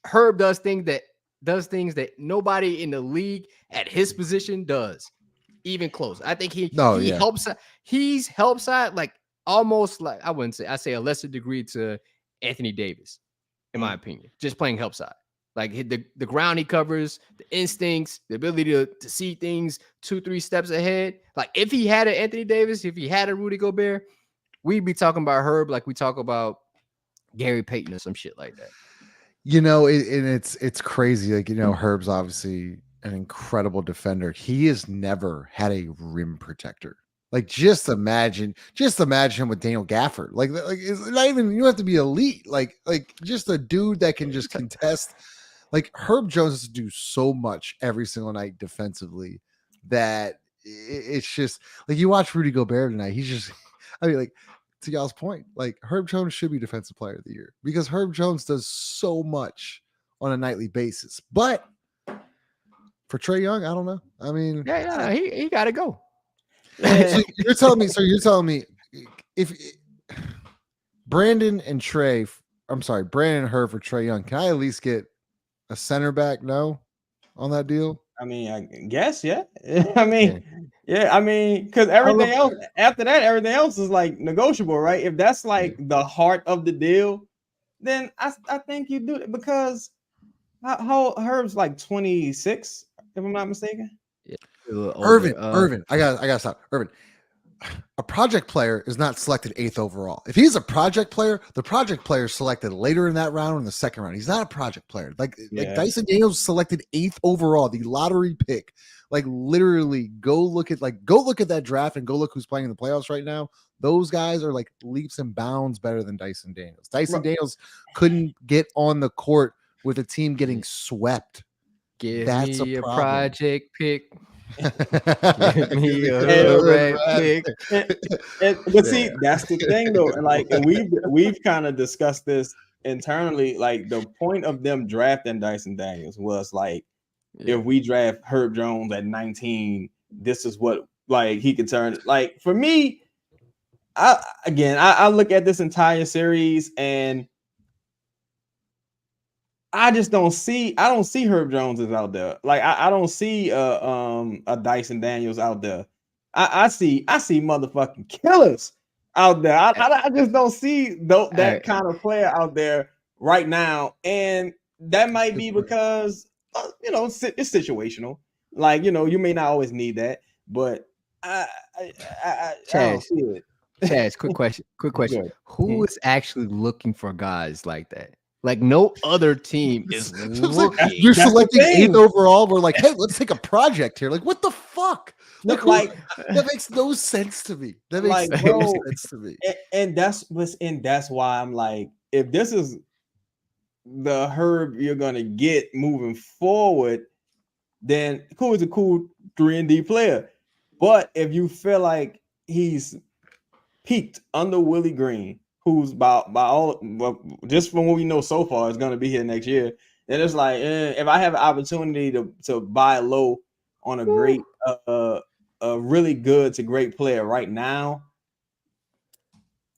Speaker 5: Herb does things that nobody in the league at his position does, even close. I think he helps. He's helps out like almost like I say a lesser degree to Anthony Davis, in my opinion. Just playing help side, like the ground he covers, the instincts, the ability to see things 2-3 steps ahead. Like if he had an Anthony Davis, if he had a Rudy Gobert, we'd be talking about Herb like we talk about Gary Payton or some shit like that.
Speaker 1: It's crazy. Like, Herb's obviously an incredible defender. He has never had a rim protector. Like, just imagine him with Daniel Gafford. Like it's not even, you don't have to be elite. Like just a dude that can just contest. like Herb Jones has to do so much every single night defensively that it's just like you watch Rudy Gobert tonight. He's just, I mean, like to y'all's point, like Herb Jones should be Defensive Player of the Year because Herb Jones does so much on a nightly basis. But for Trae Young, I don't know. I mean,
Speaker 5: he got to go.
Speaker 1: So you're telling me if Brandon and Herb for Trae Young, can I at least get a center back on that deal?
Speaker 4: I mean, I guess, yeah. I mean, because everything else after that, everything else is like negotiable, right? If that's like the heart of the deal, then I think you do it because how Herb's like 26, if I'm not mistaken.
Speaker 5: Yeah.
Speaker 1: Irvin, I gotta stop. Irvin, a project player is not selected 8th overall. If he's a project player, the project player is selected later in that round or in the second round. He's not a project player. Like Dyson Daniels selected 8th overall, the lottery pick. Like literally go look at that draft and go look who's playing in the playoffs right now. Those guys are like leaps and bounds better than Dyson Daniels. Daniels couldn't get on the court with a team getting swept.
Speaker 5: That's me a project pick. Give me a pick.
Speaker 4: But see, that's the thing though. And like we've kind of discussed this internally. Like the point of them drafting Dyson Daniels was like, if we draft Herb Jones at 19, this is what like he could turn. Like for me, I look at this entire series and I don't see Herb Jones is out there. Like I don't see a Dyson Daniels out there. I see motherfucking killers out there. I just don't see that kind of player out there right now. And that might be because it's situational. Like, you may not always need that, but I don't see it.
Speaker 5: Chaz, quick question. Who is actually looking for guys like that? Like no other team is looking.
Speaker 1: Like, you're selecting 8th overall. We're like, hey, let's take a project here. Like, what the fuck? Like that makes no sense to me. That makes no sense to me.
Speaker 4: And that's why I'm like, if this is the Herb you're gonna get moving forward, then cool is a cool 3-and-D player. But if you feel like he's peaked under Willie Green, who's by all just from what we know so far is going to be here next year, then it's like if I have an opportunity to buy low on a great a really good to great player right now,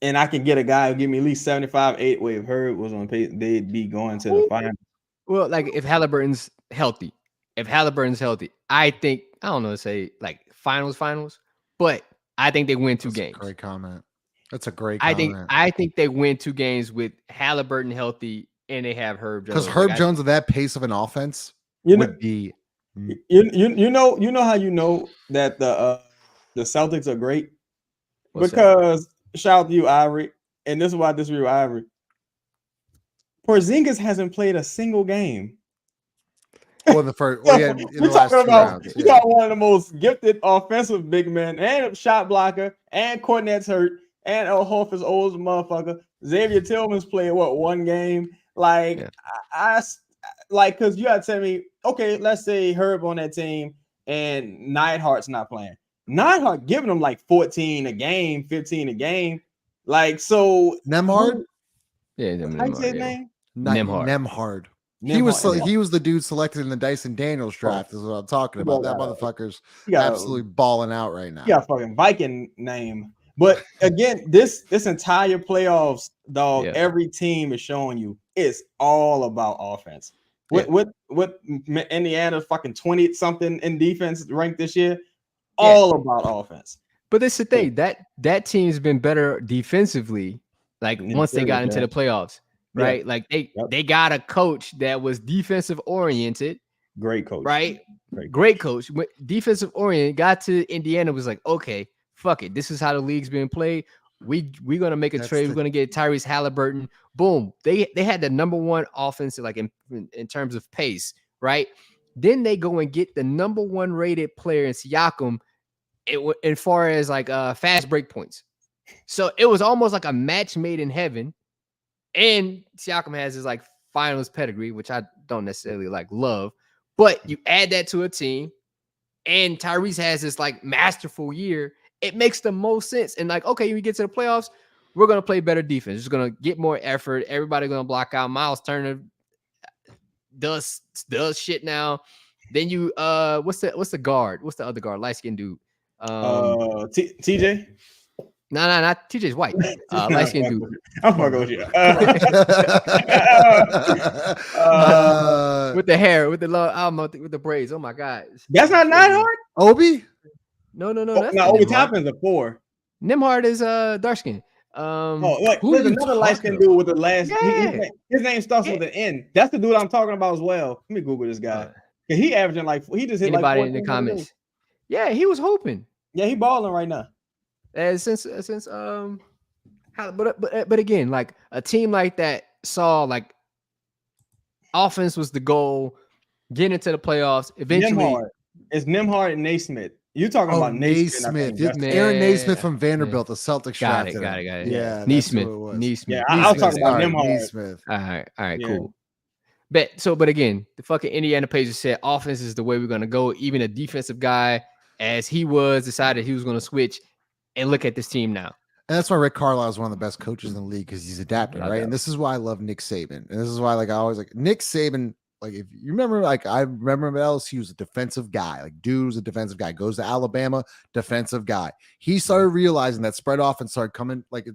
Speaker 4: and I can get a guy who give me at least 75-8. If Herb was on pace, they'd be going to the final.
Speaker 5: Well, like if Halliburton's healthy, I think I don't know to say like finals, but I think they win 2 games.
Speaker 1: Great comment. That's a great comment.
Speaker 5: I think they win 2 games with Halliburton healthy and they have Herb Jones.
Speaker 1: Because Herb Jones at that pace of an offense would be
Speaker 4: you know how you know that the Celtics are great? Because shout out to you, Ivory, and this is why I disagree with Ivory. Porzingis hasn't played a single game.
Speaker 1: Well, in the last 2 rounds.
Speaker 4: You got one of the most gifted offensive big men and shot blocker, and Cornette's hurt, and Horford's old as a motherfucker. Xavier Tillman's played 1 game? Like I like, because you gotta tell me, okay, let's say Herb on that team and Neidhart's not playing. Neidhart giving them like 14 a game, 15 a game. Like, so
Speaker 1: Nemhard?
Speaker 5: Yeah,
Speaker 4: how you say his name?
Speaker 1: Nemhard. He was the dude selected in the Dyson Daniels draft. Is what I'm talking about. That motherfucker's absolutely balling out right now.
Speaker 4: Yeah, fucking Viking name. But again, this entire playoffs, dog, every team is showing you it's all about offense. With Indiana fucking 20 something in defense ranked this year, all about offense.
Speaker 5: But that's the thing, that team's been better defensively. Like once they got into the playoffs. Right, like they got a coach that was defensive oriented.
Speaker 4: Great coach,
Speaker 5: right? Great coach. Defensive oriented. Got to Indiana, was like, okay, fuck it. This is how the league's being played. We're gonna make a trade. We're gonna get Tyrese Halliburton. Boom. They had the number 1 offense, like in terms of pace, right? Then they go and get the number 1 rated player in Siakam, as far as like fast break points. So it was almost like a match made in heaven. And Siakam has his like finals pedigree, which I don't necessarily like love, but you add that to a team, and Tyrese has this like masterful year. It makes the most sense. And like, okay, we get to the playoffs, we're gonna play better defense. It's gonna get more effort. Everybody gonna block out. Miles Turner does shit now. Then you what's the guard? What's the other guard? Light skinned dude.
Speaker 4: TJ.
Speaker 5: No, not TJ's white. Light skinned dude.
Speaker 4: I'm fucking with you.
Speaker 5: With the hair, with the long, with the braids. Oh my god,
Speaker 4: that's not Neidhart.
Speaker 1: Obi?
Speaker 5: No.
Speaker 4: That's not Obi Toppin's a 4.
Speaker 5: Nembhard is dark skin.
Speaker 4: There's another light skinned dude with the last.
Speaker 5: Yeah.
Speaker 4: His name starts with an N. That's the dude I'm talking about as well. Let me Google this guy. He averaging like he just hit
Speaker 5: anybody
Speaker 4: like
Speaker 5: in the comments. Yeah, he was hoping.
Speaker 4: Yeah, he balling right now.
Speaker 5: Since but again, like a team like that saw like offense was the goal, getting into the playoffs. Eventually,
Speaker 4: it's Nembhard and Naismith. You talking about
Speaker 1: Naismith? Aaron Naismith from Vanderbilt, the Celtics.
Speaker 5: Got it.
Speaker 1: Yeah,
Speaker 5: Naismith.
Speaker 4: Yeah, I was talking about Nembhard.
Speaker 1: Naismith.
Speaker 5: All right, cool. But again, the fucking Indiana Pacers said offense is the way we're gonna go. Even a defensive guy, as he was, decided he was gonna switch. And look at this team now.
Speaker 1: And that's why Rick Carlisle is one of the best coaches in the league, because he's adapting, right? And this is why I love Nick Saban. And this is why, like, I always like Nick Saban. Like, if you remember, like, I remember him at LSU, he was a defensive guy. Like, dude was a defensive guy. Goes to Alabama, defensive guy. He started realizing that spread offense started coming, like,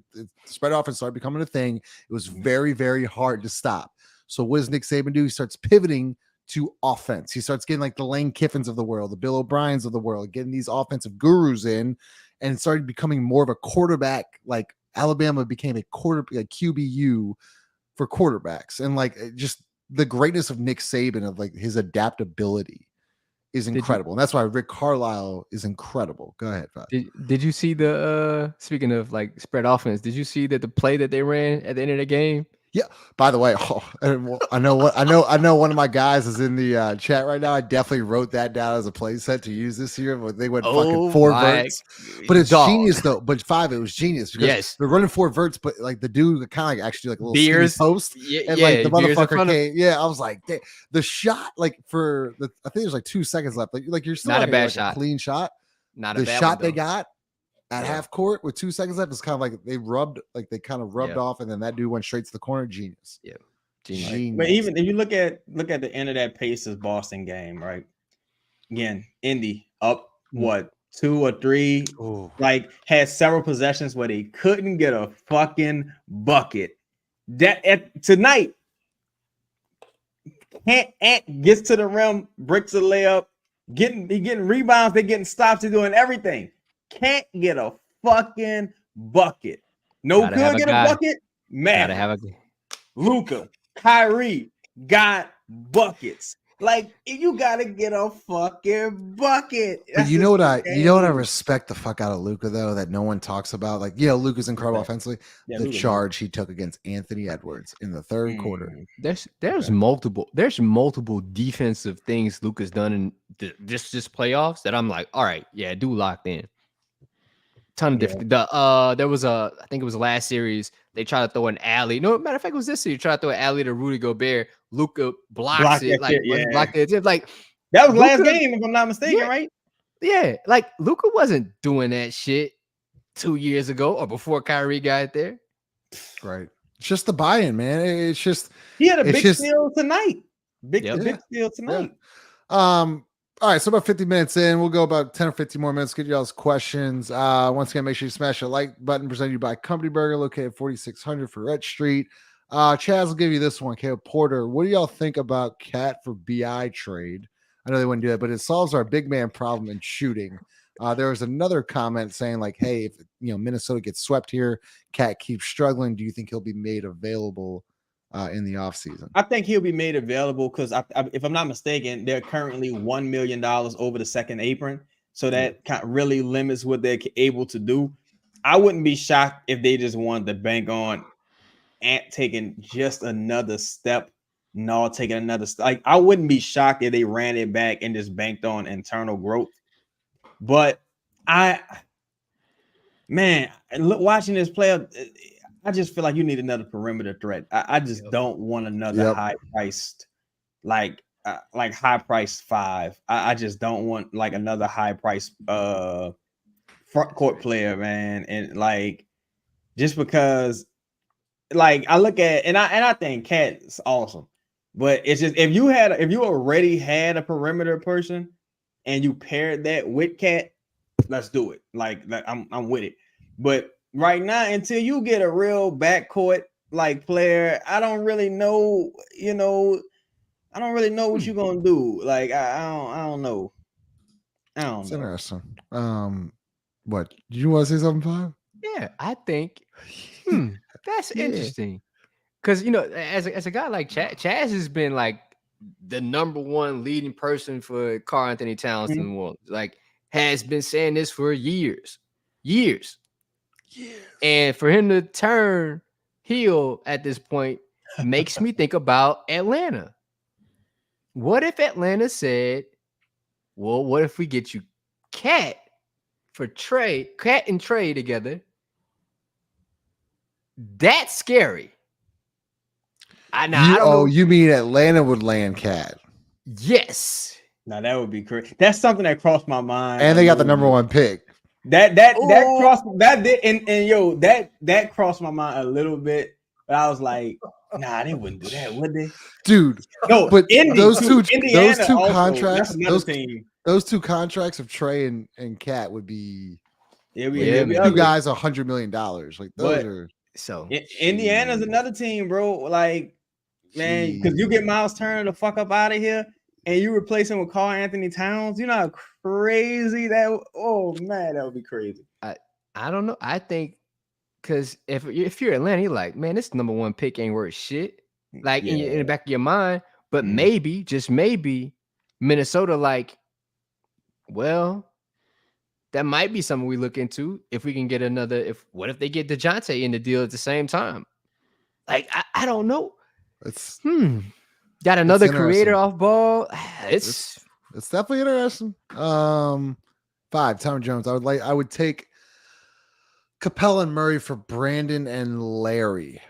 Speaker 1: spread offense started becoming a thing. It was very, very hard to stop. So what does Nick Saban do? He starts pivoting to offense. He starts getting like the Lane Kiffins of the world, the Bill O'Briens of the world, getting these offensive gurus in, and started becoming more of a quarterback. Like, Alabama became a QBU for quarterbacks. And like, just the greatness of Nick Saban, of like his adaptability, is incredible. And that's why Rick Carlisle is incredible. Go ahead, Fab.
Speaker 5: Did you see the speaking of like spread offense, did you see that the play that they ran at the end of the game?
Speaker 1: Yeah. By the way, I know one of my guys is in the chat right now. I definitely wrote that down as a play set to use this year, but they went fucking 4 verts. But it's genius though. But 5, it was genius because they're running 4 verts, but like the dude kind of like actually like a little Beers post, and like the motherfucker came. Yeah, I was like, the shot, like for the, I think there's like 2 seconds left. Like you're still
Speaker 5: not a bad
Speaker 1: like
Speaker 5: shot,
Speaker 1: a clean shot.
Speaker 5: Not
Speaker 1: the
Speaker 5: a bad
Speaker 1: shot
Speaker 5: one,
Speaker 1: they got at half court with 2 seconds left is kind of like they kind of rubbed off, and then that dude went straight to the corner. Genius.
Speaker 5: Yeah.
Speaker 1: Genius.
Speaker 4: But even if you look at the end of that Pacers Boston game, right? Again, Indy up 2 or 3, like had several possessions where they couldn't get a fucking bucket. That tonight, Ant gets to the rim, bricks a layup, getting rebounds, they're getting stops, they're doing everything. Can't get a fucking bucket. No good get a bucket. Man, Luka, Kyrie got buckets. Like, you gotta get a fucking bucket.
Speaker 1: But you know what I respect the fuck out of Luka though, that no one talks about. Like, Luka's incredible offensively. The charge he took against Anthony Edwards in the third quarter.
Speaker 5: There's multiple defensive things Luka's done in just playoffs that I'm like, all right, yeah, dude locked in. Ton of different. There was I think it was last series. They tried to throw an alley. No, matter of fact, it was this series. Tried to throw an alley to Rudy Gobert. Luka blocked it. Blocked it. Like,
Speaker 4: that was last game, if I'm not mistaken, right?
Speaker 5: Yeah, like Luka wasn't doing that shit 2 years ago or before Kyrie got there.
Speaker 1: Right. It's just the buy-in, man. It's just
Speaker 4: he had a big steal tonight. Big steal tonight.
Speaker 1: Yeah. All right, so about 50 minutes in, we'll go about 10 or 15 more minutes. Get y'all's questions. Once again, make sure you smash the like button. Presented to you by Company Burger, located 4600 Ferret Street. Chaz will give you this one. Caleb Porter, what do y'all think about Cat for BI trade? I know they wouldn't do that, but it solves our big man problem in shooting. There was another comment saying like, hey, if Minnesota gets swept here, Cat keeps struggling. Do you think he'll be made available in the offseason?
Speaker 4: I think he'll be made available because if I'm not mistaken, they're currently $1 million over the second apron. So that kind of really limits what they're able to do. I wouldn't be shocked if they just wanted to bank on Ant taking just another step. Taking another step. Like, I wouldn't be shocked if they ran it back and just banked on internal growth. But watching this player, I just feel like you need another perimeter threat. I just don't want another high priced, like high priced 5. I just don't want like another high priced front court player, man. And like just because like I look at and I think Cat's awesome, but it's just if you already had a perimeter person and you paired that with Cat, let's do it. Like I'm with it. But right now, until you get a real backcourt like player, I don't really know. I don't really know what you're gonna do. Like I don't know.
Speaker 1: It's interesting. What do you want to say something, Five?
Speaker 5: Yeah, I think that's interesting. Because as a guy like Chaz has been like the number one leading person for Karl Anthony Towns in the world. Like has been saying this for years. And for him to turn heel at this point makes me think about Atlanta. What if Atlanta said, well, what if we get you Cat and Trae together? That's scary. I don't know.
Speaker 1: You mean Atlanta would land Cat?
Speaker 5: Yes.
Speaker 4: Now that would be crazy. That's something that crossed my mind.
Speaker 1: And they got the number 1 pick.
Speaker 4: That crossed my mind a little bit, but I was like, nah, they wouldn't do that, would they?
Speaker 1: Dude,
Speaker 4: no,
Speaker 1: but those two contracts,
Speaker 4: those
Speaker 1: two contracts of Trae and Cat would be
Speaker 4: two
Speaker 1: guys $100 million. Like those are
Speaker 5: so
Speaker 4: Indiana's another team, bro. Like, man, because you get Miles Turner the fuck up out of here and you replace him with Karl Anthony Towns, you know how crazy that would be crazy.
Speaker 5: I don't know. I think because if you're Atlanta, you're like, man, this number 1 pick ain't worth shit. Like in the back of your mind, but maybe, just maybe, Minnesota, like, well, that might be something we look into if we can get another. What if they get Dejounte in the deal at the same time? Like, I don't know.
Speaker 1: It's
Speaker 5: got another creator off ball. It's
Speaker 1: definitely interesting. 5, Tom Jones. I would take Capella and Murray for Brandon and Larry.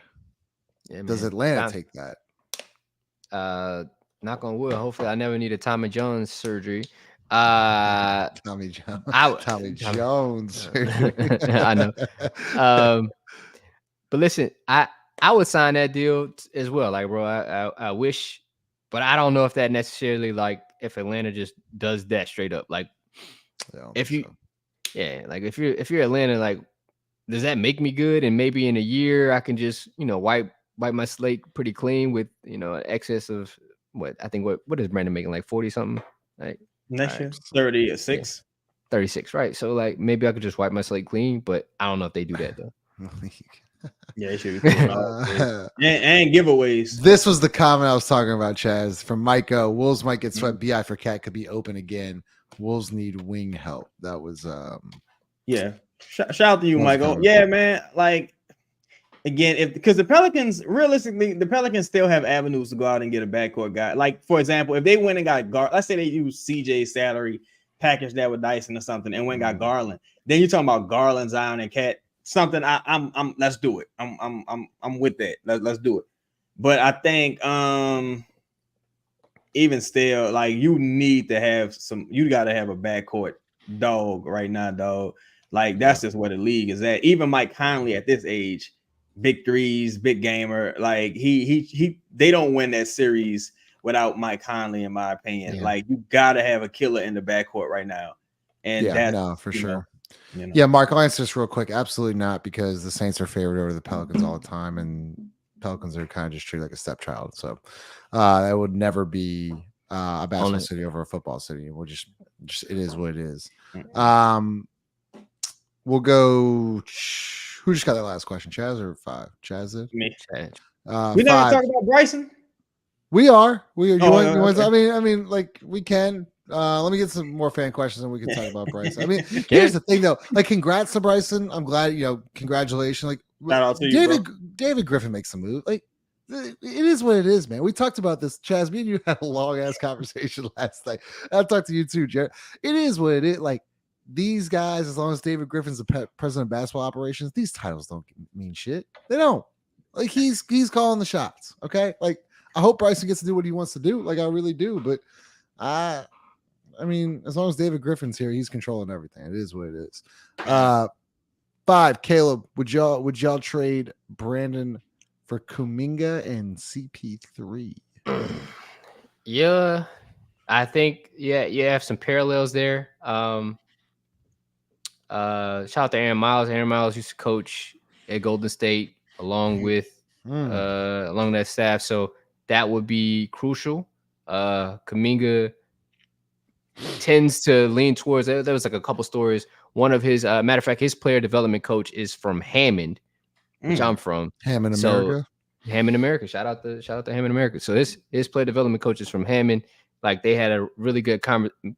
Speaker 1: Yeah, does Atlanta take that?
Speaker 5: Knock on wood. Hopefully, I never need a Tommy Jones surgery.
Speaker 1: Tommy Jones.
Speaker 5: I know. But listen, I would sign that deal as well. Like, bro, I wish, but I don't know if that necessarily like if Atlanta just does that straight up. Like, if you're Atlanta, like, does that make me good? And maybe in a year I can just wipe my slate pretty clean with an excess of what is Brandon making, like 40 something, like
Speaker 4: next year 36.
Speaker 5: 36, right? So like maybe I could just wipe my slate clean, but I don't know if they do that though.
Speaker 4: Yeah, it should be cool. and giveaways.
Speaker 1: This was the comment I was talking about, Chaz, from Micah. Wolves might get swept. BI for Cat could be open again. Wolves need wing help. That was
Speaker 4: shout out to you, Michael. Yeah, man. Like, again, because the Pelicans, realistically, still have avenues to go out and get a backcourt guy. Like, for example, if they went and got let's say they use CJ's salary, package that with Dyson or something, and went and got Garland. Then you're talking about Garland, Zion, and Cat. Something I'm let's do it. I'm with that. Let's do it. But I think even still, like, you need to have you got to have a backcourt dog right now, dog. Like, that's just where the league is at. Even Mike Conley at this age, big threes, big gamer. Like, they don't win that series without Mike Conley, in my opinion. Yeah. Like, you got to have a killer in the backcourt right now. And that's
Speaker 1: for sure. Yeah, Mark, I'll answer this real quick. Absolutely not, because the Saints are favored over the Pelicans all the time, and Pelicans are kind of just treated like a stepchild. So that would never be a basketball city over a football city. We'll just it is what it is. We'll go. Who just got that last question? Chaz or 5? Chaz did?
Speaker 4: Me. We never talked about Bryson.
Speaker 1: We are. I mean, like, we can. Let me get some more fan questions and we can talk about Bryson. I mean, here's the thing though. Like, congrats to Bryson. I'm glad, congratulations. Like, David Griffin makes a move. Like, it is what it is, man. We talked about this, Chaz. Me and you had a long ass conversation last night. I'll talk to you too, Jared. It is what it is. Like, these guys, as long as David Griffin's the president of basketball operations, these titles don't mean shit. They don't. Like he's calling the shots. Okay. Like I hope Bryson gets to do what he wants to do. Like I really do. But I mean, as long as David Griffin's here, he's controlling everything. It is what it is. 5, Caleb, would y'all trade Brandon for Kuminga and CP3?
Speaker 5: Yeah, I think you have some parallels there. Shout out to Aaron Miles. Aaron Miles used to coach at Golden State along with along that staff, so that would be crucial. Kuminga tends to lean towards. There was like a couple stories. One of his matter of fact, his player development coach is from Hammond, which I'm from.
Speaker 1: Hammond, America.
Speaker 5: Hammond, America. Shout out to Hammond, America. So his player development coach is from Hammond. Like they had a really good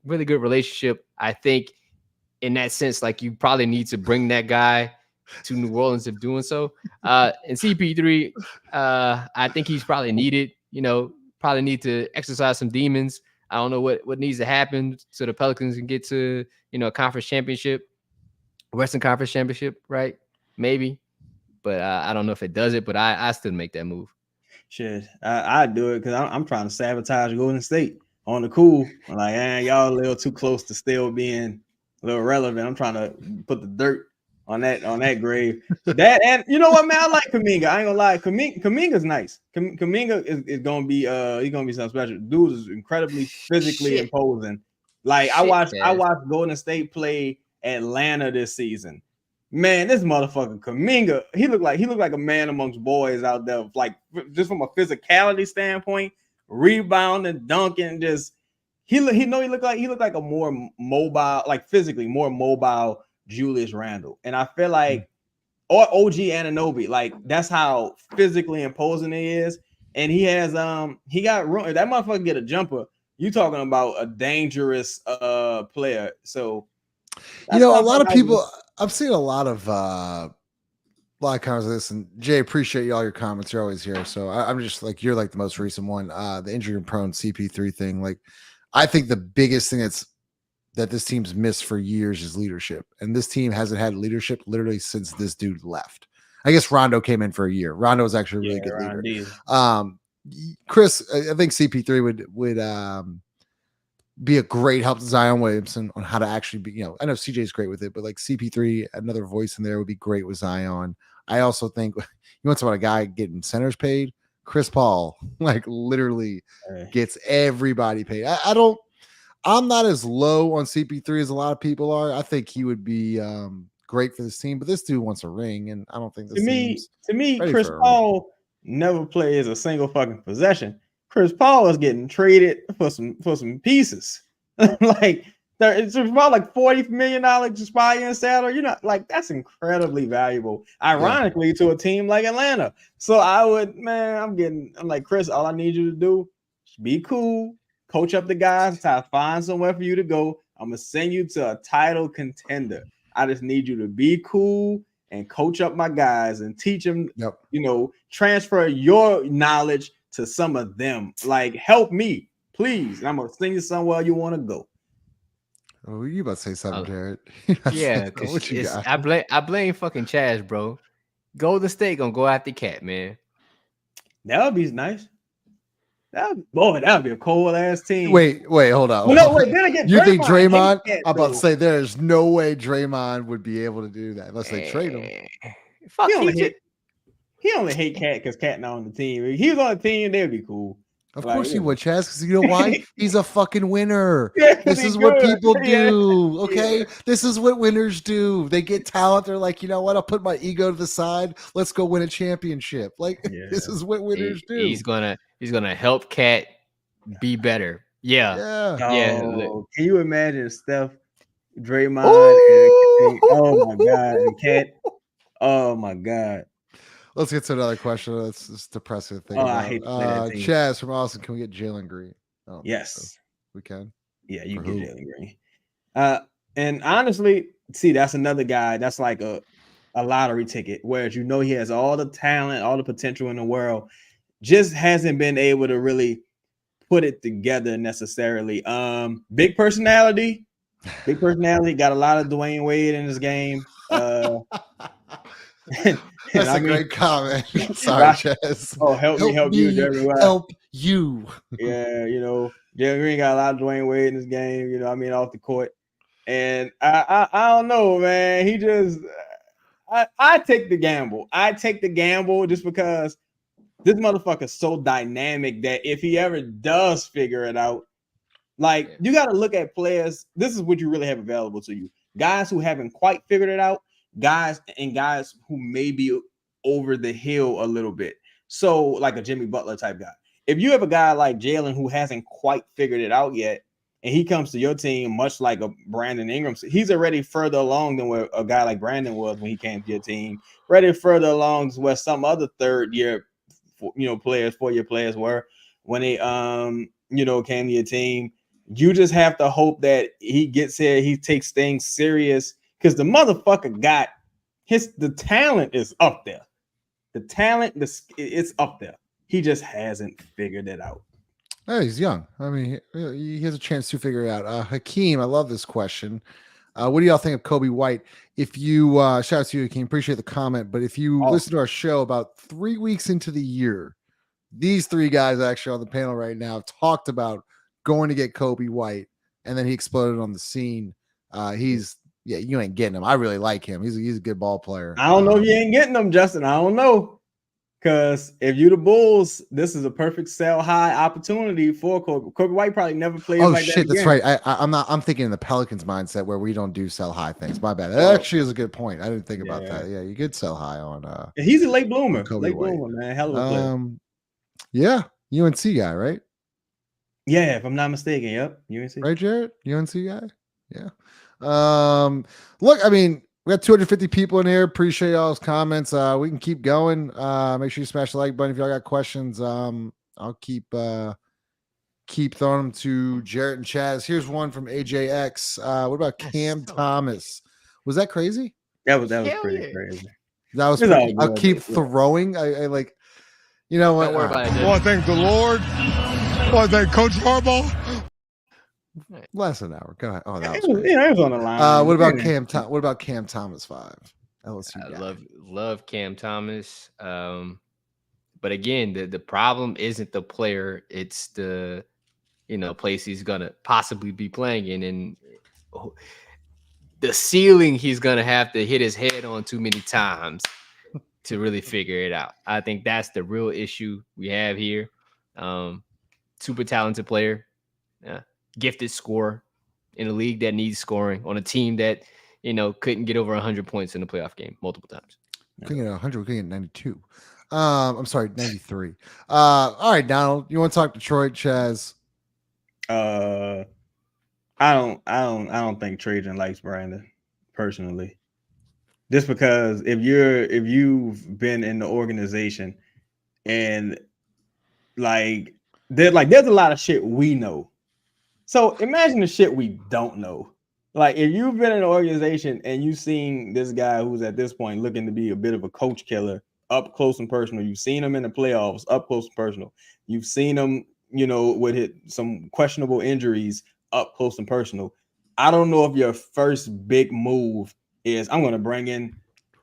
Speaker 5: relationship. I think in that sense, like you probably need to bring that guy to New Orleans if doing so. And CP3, I think he's probably needed. Probably need to exercise some demons. I don't know what needs to happen so the Pelicans can get to, a conference championship, Western Conference championship, right? Maybe. But I don't know if it does it, but I still make that move.
Speaker 4: Shit, I do it because I'm trying to sabotage Golden State on the cool. I'm like, y'all a little too close to still being a little relevant. I'm trying to put the dirt on that grave. That, and you know what, man? I like Kuminga. I ain't gonna lie. Kuminga's nice. Kuminga is gonna be he's gonna be something special. Dude is incredibly physically imposing. Like I watched Golden State play Atlanta this season. Man, this motherfucker Kuminga, he looked like a man amongst boys out there. Like just from a physicality standpoint, rebounding, dunking, just he looked like a more mobile, like physically more mobile Julius Randle. And I feel like, or OG Anunoby, like that's how physically imposing he is. And he has he got room. If that motherfucker get a jumper, you talking about a dangerous player. So
Speaker 1: a lot of people, I've seen a lot of comments of this, and Jay, appreciate all your comments. You're always here. So I'm just like, you're like the most recent one, the injury prone CP3 thing. Like I think the biggest thing that this team's missed for years is leadership. And this team hasn't had leadership literally since this dude left. I guess Rondo came in for a year. Rondo was actually a really good leader. Chris, I think CP3 would be a great help to Zion Williamson on how to actually be, I know CJ's great with it, but like CP3, another voice in there would be great with Zion. I also think you want to talk about a guy getting centers paid. Chris Paul, like literally gets everybody paid. I'm not as low on CP3 as a lot of people are. I think he would be great for this team, but this dude wants a ring, and I don't think this
Speaker 4: to me, Chris Paul never plays a single fucking possession. Chris Paul is getting traded for some pieces. Like it's about like $40 million expiring salary. You're not like that's incredibly valuable, ironically, to a team like Atlanta. So I'm like, Chris, all I need you to do is be cool. Coach up the guys, try to find somewhere for you to go. I'm gonna send you to a title contender. I just need you to be cool and coach up my guys and teach them, transfer your knowledge to some of them. Like, help me, please. And I'm gonna send you somewhere you want to go.
Speaker 1: Oh, you about to say something, Jared?
Speaker 5: Yeah, because I blame fucking Chaz, bro. Golden State gonna go after Cat, man.
Speaker 4: That would be nice. That would be a cold ass team.
Speaker 1: Wait, hold on.
Speaker 4: Well, no, wait. Then again,
Speaker 1: you think Draymond? I'm about to say there's no way Draymond would be able to do that unless they trade him.
Speaker 5: Fuck,
Speaker 4: he only hate Cat because Cat not on the team. If he was on the team, they'd be cool.
Speaker 1: Of course he would, Chaz, because you know why? He's a fucking winner. This is what people do. Okay, this is what winners do. They get talent. They're like, you know what? I'll put my ego to the side. Let's go win a championship. Like this is what winners do.
Speaker 5: He's gonna help Cat be better. Yeah.
Speaker 4: Can you imagine Steph, Draymond, and oh my god, and Cat? Oh my god.
Speaker 1: Let's get to another question. That's this depressing thing.
Speaker 4: I hate
Speaker 1: Chaz from Austin. Can we get Jalen Green?
Speaker 4: Yes,
Speaker 1: so. We can.
Speaker 4: Yeah, you can get Jalen Green. And honestly, see, that's another guy that's like a lottery ticket. Whereas he has all the talent, all the potential in the world, just hasn't been able to really put it together necessarily. Big personality, Big personality, got a lot of Dwayne Wade in his game. And
Speaker 1: That's
Speaker 4: I
Speaker 1: a
Speaker 4: mean,
Speaker 1: great comment. Sorry, Chaz.
Speaker 4: oh, help you, Jeremy.
Speaker 1: Help you.
Speaker 4: Yeah, Jalen Green got a lot of Dwayne Wade in his game. Off the court. And I don't know, man. He just I take the gamble. I take the gamble just because this motherfucker's so dynamic that if he ever does figure it out, like you got to look at players. This is what you really have available to you. Guys who haven't quite figured it out, guys who may be over the hill a little bit. So like a Jimmy Butler type guy. If you have a guy like Jalen who hasn't quite figured it out yet, and he comes to your team much like a Brandon Ingram, he's already further along than where a guy like Brandon was when he came to your team, already further along where some other third-year, four-year players were when they, came to your team. You just have to hope that he gets here, he takes things serious, because the motherfucker got the talent is up there. The talent, it's up there. He just hasn't figured it out.
Speaker 1: Oh, he's young. I mean, he has a chance to figure it out. Hakeem, I love this question. What do y'all think of Kobe White? If you shout out to you, Hakeem, appreciate the comment. But if you listen to our show about 3 weeks into the year, these three guys actually on the panel right now talked about going to get Kobe White, and then he exploded on the scene. You ain't getting him. I really like him. He's a good ball player.
Speaker 4: I don't know if you ain't getting him, Justin. I don't know. Because if you the Bulls, this is a perfect sell high opportunity for Kobe. Kobe White probably never plays like that again.
Speaker 1: That's right. I'm thinking in the Pelicans mindset where we don't do sell high things. My bad. That actually is a good point. I didn't think about that. Yeah, you could sell high on
Speaker 4: he's a late bloomer.
Speaker 1: Kobe White.
Speaker 4: Man. Hell of a player.
Speaker 1: Yeah, UNC guy, right?
Speaker 4: Yeah, if I'm not mistaken. Yep. UNC.
Speaker 1: Right, Jared? UNC guy? Yeah. Look, I mean, we got 250 people in here. Appreciate y'all's comments. We can keep going. Make sure you smash the like button if y'all got questions. I'll keep throwing them to Jarrett and Chaz. Here's one from AJX. What about Cam Thomas? Was that crazy?
Speaker 4: That was pretty crazy.
Speaker 1: That was pretty, I'll keep throwing. I like, you know what?
Speaker 5: Don't worry about it.
Speaker 2: Oh, I thank the Lord. Oh, I thank Coach Harbaugh.
Speaker 1: Less than an hour. Go ahead. Oh, that was
Speaker 4: it was on the line.
Speaker 1: What about Cam? What about Cam Thomas 5? LSU
Speaker 5: I love Cam Thomas. But again, the problem isn't the player; it's the place he's gonna possibly be playing in, and the ceiling he's gonna have to hit his head on too many times to really figure it out. I think that's the real issue we have here. Super talented player. Gifted scorer in a league that needs scoring on a team that couldn't get over 100 points in the playoff game multiple times.
Speaker 1: Couldn't get 100, we couldn't get 92. I'm sorry, 93. All right, Donald, you want to talk Detroit, Chaz?
Speaker 4: I don't think Trajan likes Brandon personally. Just because if you've been in the organization and there's a lot of shit we know. So imagine the shit we don't know. Like if you've been in an organization and you've seen this guy who's at this point looking to be a bit of a coach killer up close and personal. You've seen him in the playoffs up close and personal. You've seen him, with some questionable injuries up close and personal. I don't know if your first big move is I'm going to bring in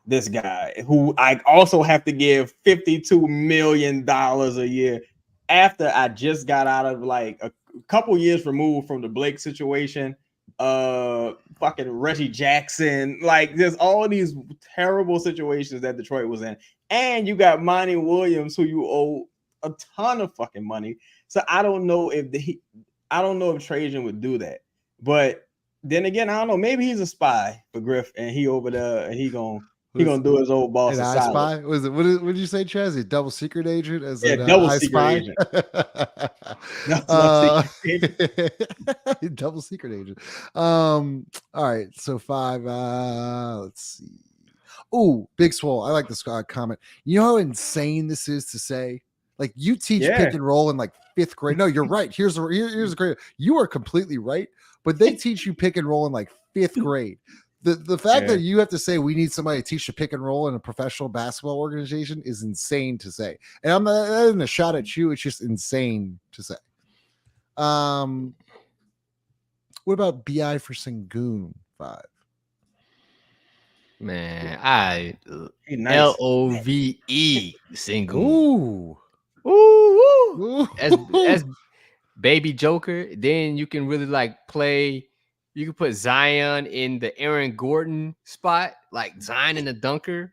Speaker 4: this guy who I also have to give $52 million a year after I just got out of like a couple years removed from the Blake situation, fucking Reggie Jackson, like there's all these terrible situations that Detroit was in, and you got Monty Williams who you owe a ton of fucking money. So I don't know if Trajan would do that, but then again, I don't know. Maybe he's a spy for Griff, and he over there, and he gonna do his old boss.
Speaker 1: An I spy? Was it? What did you say, Chaz? A double secret agent?
Speaker 4: Double secret agent.
Speaker 1: Double secret agent. All right. So 5. Let's see. Oh, Big Swole. I like this comment. You know how insane this is to say? Like you teach pick and roll in like 5th grade. No, you're right. Here's a great. You are completely right. But they teach you pick and roll in like 5th grade. The fact that you have to say we need somebody to teach the pick and roll in a professional basketball organization is insane to say. And that isn't a shot at you. It's just insane to say. What about BI for Sengun 5?
Speaker 5: Man, I
Speaker 4: He nice.
Speaker 5: LOVE Sengun.
Speaker 1: Ooh.
Speaker 5: Ooh.
Speaker 1: Ooh.
Speaker 5: As baby Joker, then you can really like play. You can put Zion in the Aaron Gordon spot, like Zion in the dunker,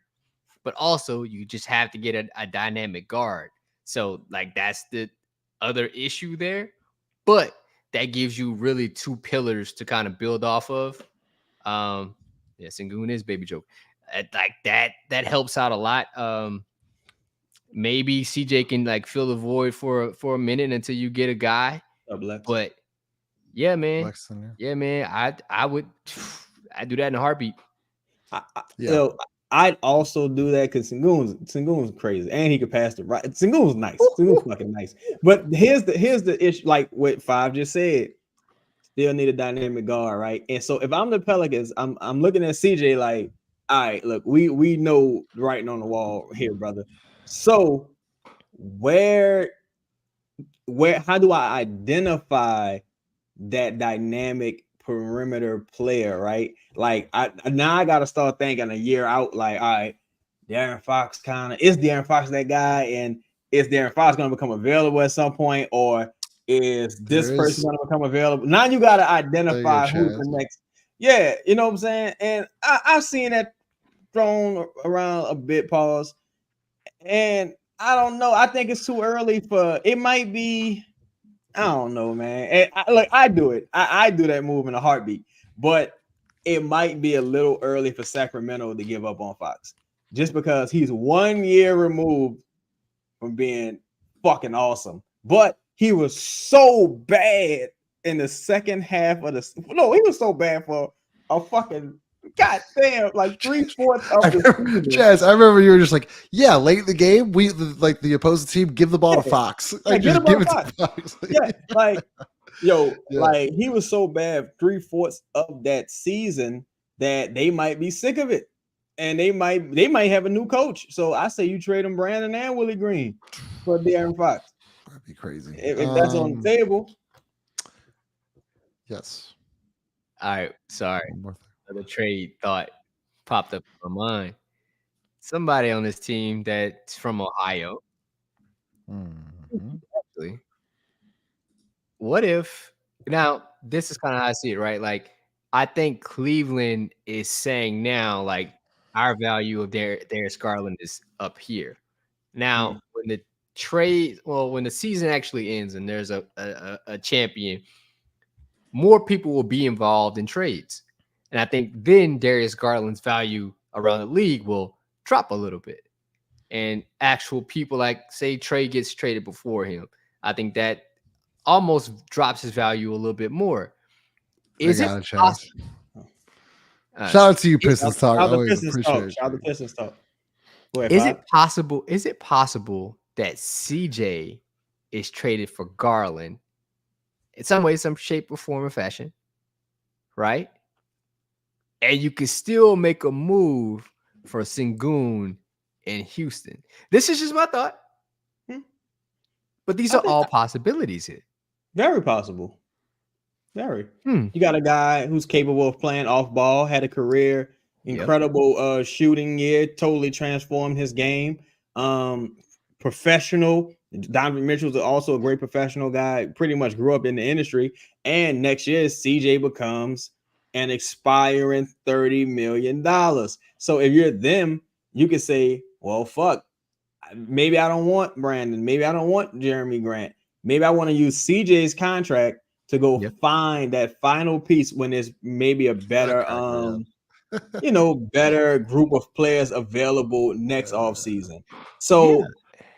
Speaker 5: but also you just have to get a dynamic guard. So like that's the other issue there, but that gives you really two pillars to kind of build off of. Yeah, Sengun is baby Joker. Like that helps out a lot. Maybe CJ can like fill the void for a minute until you get a guy. But yeah, man. Yeah, man. I would I'd do that in a heartbeat.
Speaker 4: I'd also do that because Sengun's crazy and he could pass the right. Sengun's nice. Sengun's fucking nice. But here's the issue, like what Five just said. Still need a dynamic guard, right? And so if I'm the Pelicans, I'm looking at CJ like, all right, look, we know writing on the wall here, brother. So where how do I identify that dynamic perimeter player, right? Like I gotta start thinking a year out, like, all right, De'Aaron Fox is De'Aaron Fox that guy, and is De'Aaron Fox gonna become available at some point, or is this person gonna become available? Now you gotta identify who's the next. Yeah, you know what I'm saying? And I've seen that thrown around a bit, pause. And I don't know. I think it's too early for it. Might be. I don't know, man. And I do it. I do that move in a heartbeat. But it might be a little early for Sacramento to give up on Fox, just because he's 1 year removed from being fucking awesome. But he was so bad in the second half of the. No, he was so bad for a fucking. God damn, like 3/4 of the season.
Speaker 1: Chaz, I remember you were just like, yeah, late in the game, we like the opposing team give the ball to Fox. Like,
Speaker 4: yeah,
Speaker 1: just give it to Fox.
Speaker 4: Yeah, like like he was so bad 3/4 of that season that they might be sick of it. And they might have a new coach. So I say you trade him Brandon and Willie Green for De'Aaron Fox.
Speaker 1: That'd be crazy.
Speaker 4: If that's on the table.
Speaker 1: Yes.
Speaker 5: All right, sorry. The trade thought popped up in my mind. Somebody on this team that's from Ohio. Actually, what if now this is kind of how I see it, right? Like, I think Cleveland is saying now, like, our value of Darius Garland is up here. Now, when the season actually ends and there's a champion, more people will be involved in trades. And I think then Darius Garland's value around the league will drop a little bit. And actual people like, say, Trae gets traded before him, I think that almost drops his value a little bit more. Is it possible?
Speaker 1: Shout out to you, Pistons Talk.
Speaker 4: Shout out the Pistons Talk.
Speaker 5: Is it possible that CJ is traded for Garland in some way, some shape, or form, or fashion, right? And you can still make a move for Sengun in Houston. This is just my thought. But these are all possibilities here.
Speaker 4: Very possible. Very. You got a guy who's capable of playing off ball, had a career, incredible shooting year, totally transformed his game. Professional. Donovan Mitchell's also a great professional guy, pretty much grew up in the industry. And next year, CJ becomes an expiring $30 million. So if you're them, you can say, well, fuck, maybe I don't want Brandon. Maybe I don't want Jeremy Grant. Maybe I want to use CJ's contract to go find that final piece when there's maybe a better, better group of players available next offseason. So,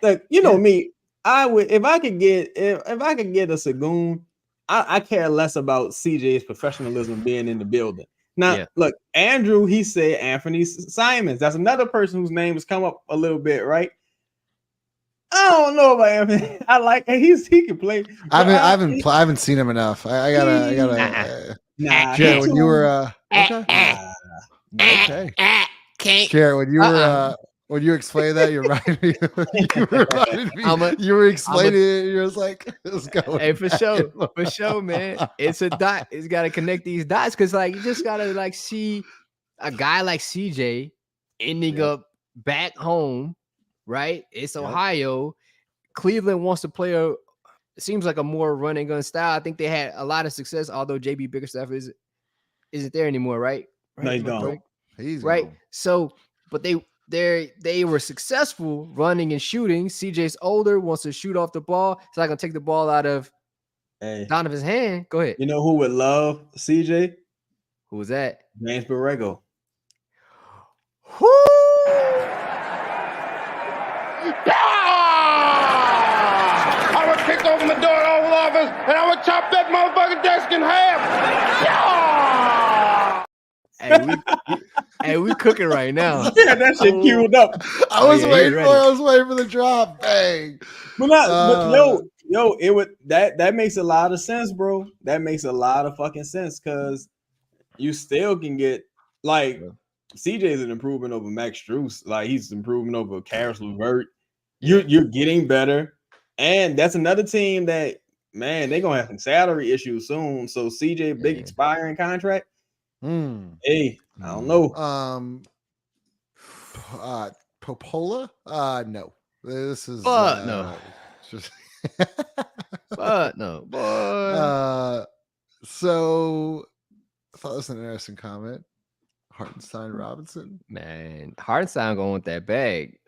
Speaker 4: like, me, I would, if I could get a Sengun, I care less about CJ's professionalism being in the building. Now, look, Andrew, he said Anthony Simons. That's another person whose name has come up a little bit, right? I don't know about Anthony. I like he can play.
Speaker 1: I haven't seen him enough. I gotta. Jared, when you were okay. Jared, when you were When you explain that, you reminded me. You were explaining it. You was like, "Let's go."
Speaker 5: Hey, for sure, man. It's a dot. It's got to connect these dots because, like, you just gotta like see a guy like CJ ending up back home, right? It's Ohio. Cleveland wants to play it seems like a more run and gun style. I think they had a lot of success, although JB Bickerstaff isn't there anymore, right?
Speaker 4: No, he's gone.
Speaker 1: He's
Speaker 5: right.
Speaker 1: gone.
Speaker 5: So, but they were successful running and shooting. CJ's older, wants to shoot off the ball. He's not gonna take the ball out of Donovan's hand. Go ahead.
Speaker 4: You know who would love CJ?
Speaker 5: Who was that?
Speaker 4: James Borrego.
Speaker 2: I would kick open the door to the Oval Office and I would chop that motherfucking desk in half.
Speaker 5: Hey, we cooking right now.
Speaker 4: Yeah, that shit queued up.
Speaker 1: I was waiting for the drop. Bang.
Speaker 4: But it would that makes a lot of sense, bro. That makes a lot of fucking sense because you still can get like CJ is an improvement over Max Strus. Like he's improving over Karis LeVert. You're getting better, and that's another team that man they're gonna have some salary issues soon. So CJ big expiring contract. Hey, I don't know.
Speaker 1: Popola? No. This is
Speaker 5: no.
Speaker 1: Just
Speaker 5: but no, boy.
Speaker 1: So I thought that was an interesting comment. Hartenstein Robinson.
Speaker 5: Man, Hartenstein going with that bag.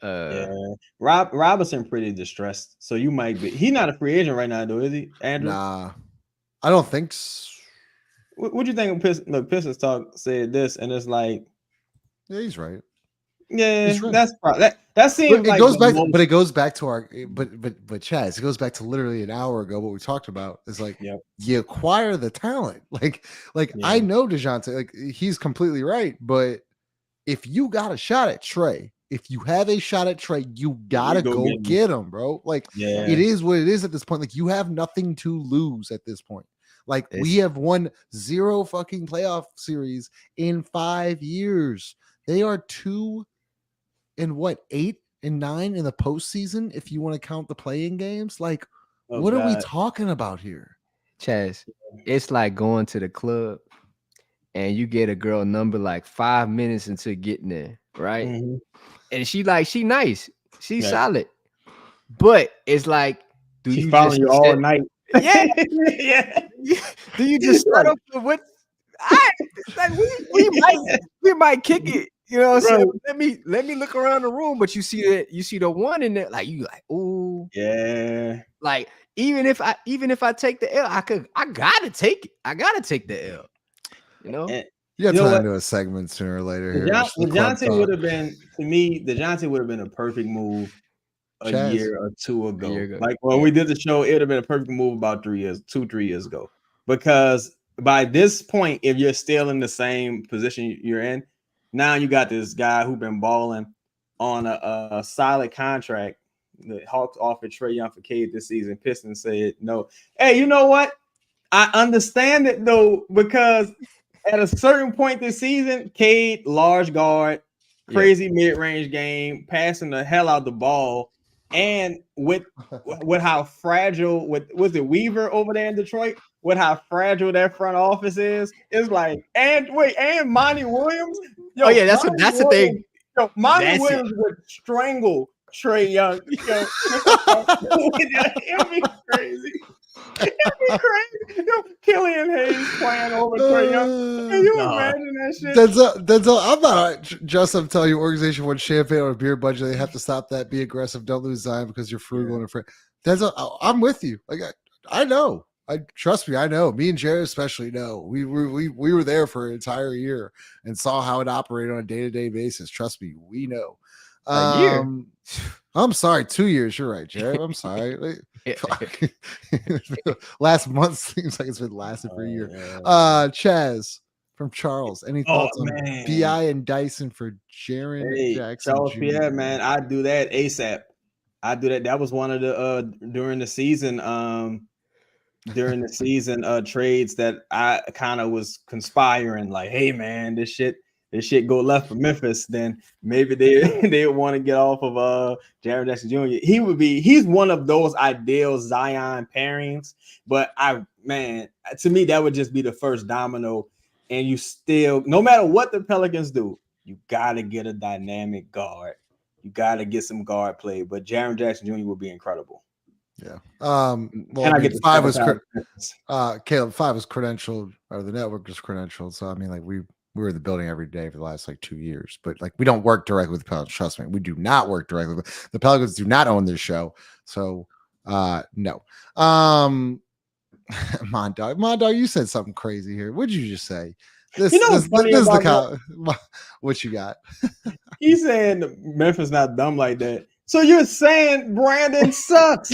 Speaker 4: Robinson pretty distressed. So you might be he's not a free agent right now, though, is he, Andrew?
Speaker 1: Nah, I don't think so.
Speaker 4: What do you think of Pistons talk said this, and it's like,
Speaker 1: yeah, he's right.
Speaker 4: Yeah,
Speaker 1: he's right.
Speaker 4: That's probably that seems like
Speaker 1: it goes back, but it goes back to our but Chaz, it goes back to literally an hour ago what we talked about. Is like you acquire the talent. Like I know Dejounte, like he's completely right, but if you got a shot at Trae, if you have a shot at Trae, you gotta go get him, bro. Like it is what it is at this point. Like you have nothing to lose at this point. Like we have won 0 fucking playoff series in 5 years. They are 2 and 8 and 9 in the postseason. If you want to count the playing games, like what are we talking about here?
Speaker 5: Chaz, it's like going to the club and you get a girl number like 5 minutes into getting there, right? Mm-hmm. And she nice, she's solid, but it's like, do
Speaker 4: she's
Speaker 5: you
Speaker 4: following you all night?
Speaker 5: Yeah, yeah. Do you just start up with what? Like we might kick it. You know what I'm saying? Let me look around the room, but you see the one in there, like you like, ooh,
Speaker 4: yeah.
Speaker 5: Like even if I take the L, I gotta take it. I gotta take the L. You know?
Speaker 1: You got time to do a segment sooner or later here.
Speaker 4: Dejounte would have been, to me, Dejounte would have been a perfect move a year or two ago. Like when we did the show, it would have been a perfect move about 3 years ago. Because by this point, if you're still in the same position you're in, now you got this guy who's been balling on a solid contract. The Hawks offered Trae Young for Cade this season. Pistons said no. Hey, you know what? I understand it though, because at a certain point this season, Cade, large guard, crazy mid-range game, passing the hell out the ball. And with how fragile, was it Weaver over there in Detroit? With how fragile that front office is, it's like, and Monty Williams. Yo,
Speaker 5: that's the thing.
Speaker 4: Yo, Monty Williams would strangle Trae Young. Yo, it'd be crazy. It'd be crazy. Yo, Killian Hayes playing over Trae Young. Can you imagine that shit?
Speaker 1: Denzel, I'm not just telling you, organization wants champagne or a beer budget. They have to stop that. Be aggressive. Don't lose Zion because you're frugal and afraid. Denzel, I'm with you. Like I know. Trust me, I know. Me and Jared especially know. We were there for an entire year and saw how it operated on a day-to-day basis. Trust me, we know.
Speaker 5: A year.
Speaker 1: I'm sorry, 2 years. You're right, Jared. I'm sorry. Last month seems like it's been lasting for a year. Chaz from Charles. Any thoughts on PI and Dyson for Jaren Jackson?
Speaker 4: Charles
Speaker 1: Jr.?
Speaker 4: Pierre, man, I do that ASAP. I do that. That was one of the during the season trades that I kind of was conspiring, like, hey man, this shit, this shit go left for Memphis, then maybe they would want to get off of Jaren Jackson Jr. He's one of those ideal Zion pairings, but to me that would just be the first domino, and you still, no matter what the Pelicans do, you gotta get a dynamic guard. You gotta get some guard play, but Jaren Jackson Jr. would be incredible.
Speaker 1: Yeah.
Speaker 4: Well, I get
Speaker 1: Caleb, 5 was credentialed, or the network was credentialed. So I mean, like we were in the building every day for the last like 2 years, but like we don't work directly with the Pelicans. Trust me, we do not work directly with the Pelicans. Do not own this show, so no. Mondog, you said something crazy here. What'd you just say? This is the what you got.
Speaker 4: He's saying Memphis not dumb like that. So you're saying Brandon sucks?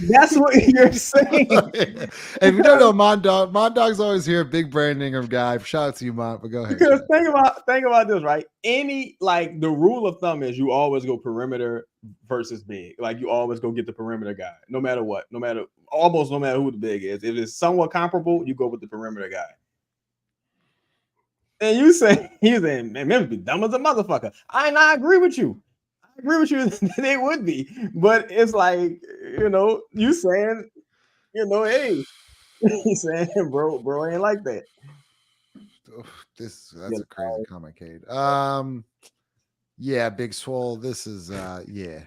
Speaker 4: That's what you're saying.
Speaker 1: If you don't know Mondog's always here, big Brandon Ingram guy. Shout out to you, Mond. But go ahead.
Speaker 4: Because think about this, right? The rule of thumb is you always go perimeter versus big. Like you always go get the perimeter guy, no matter what, no matter who the big is. If it's somewhat comparable, you go with the perimeter guy. And he's saying, man, Memphis be dumb as a motherfucker. I agree with you. I agree with you that they would be, but it's like, you saying, hey, he's saying, bro ain't like that.
Speaker 1: That's a crazy comment, Cade. Yeah, Big Swole. This is yeah.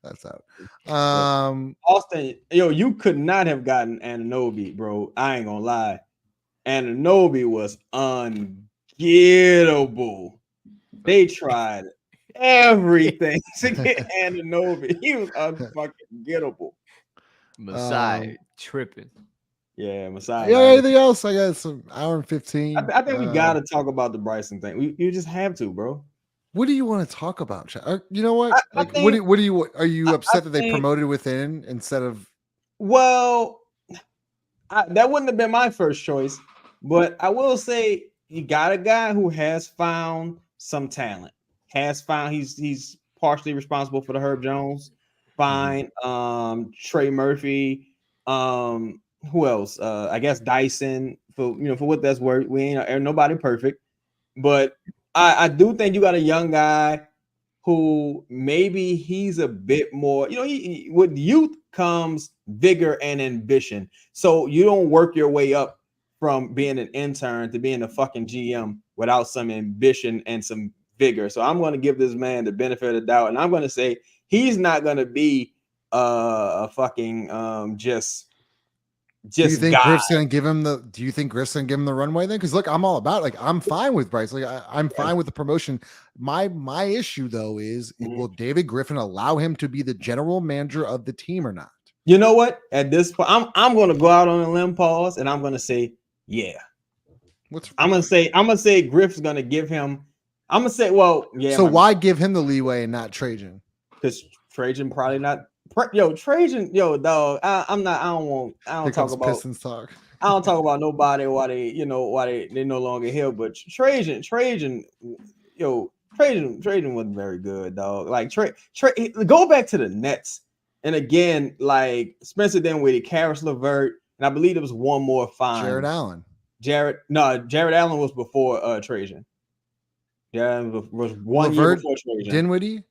Speaker 1: That's out.
Speaker 4: Austin, you could not have gotten Anunoby, bro. I ain't gonna lie. Anunoby was ungettable. They tried everything to get Anunoby. He was unfucking gettable.
Speaker 5: Masai tripping.
Speaker 4: Yeah, Masai.
Speaker 1: Yeah, anything else? I got some hour and 15.
Speaker 4: I think we gotta talk about the Bryson thing. You just have to, bro.
Speaker 1: What do you want to talk about? You know what? What do you? Are you upset that they promoted within instead of?
Speaker 4: Well, that wouldn't have been my first choice, but I will say you got a guy who has found some talent. He's partially responsible for the Herb Jones fine. Trey Murphy. Who else? I guess Dyson for what that's worth. We ain't nobody perfect, but I do think you got a young guy who maybe he's a bit more. With youth comes vigor and ambition. So you don't work your way up from being an intern to being a fucking GM without some ambition and some vigor. So I'm going to give this man the benefit of the doubt, and I'm going to say he's not going to be a fucking just.
Speaker 1: Do you think Griff's gonna give him the? Do you think Griff's gonna give him the runway then? Because look, I'm all about it. Like I'm fine with Bryce. Like I'm fine with the promotion. My issue though is will David Griffin allow him to be the general manager of the team or not?
Speaker 4: You know what? At this point, I'm gonna go out on a limb, pause, and I'm gonna say yeah. I'm gonna say Griff's gonna give him. I'm gonna say yeah.
Speaker 1: So why give him the leeway and not Trajan?
Speaker 4: Because Trajan probably not. Trajan, dog. I don't talk about
Speaker 1: Pistons talk.
Speaker 4: I don't talk about nobody why they no longer here. But Trajan wasn't very good, dog. Like Trey, go back to the Nets, and again, like Spencer Dinwiddie, Karis LeVert, and I believe there was one more fine.
Speaker 1: Jared Allen.
Speaker 4: Jared Allen was before Trajan. Jared was 1 year before Trajan.
Speaker 1: Dinwiddie.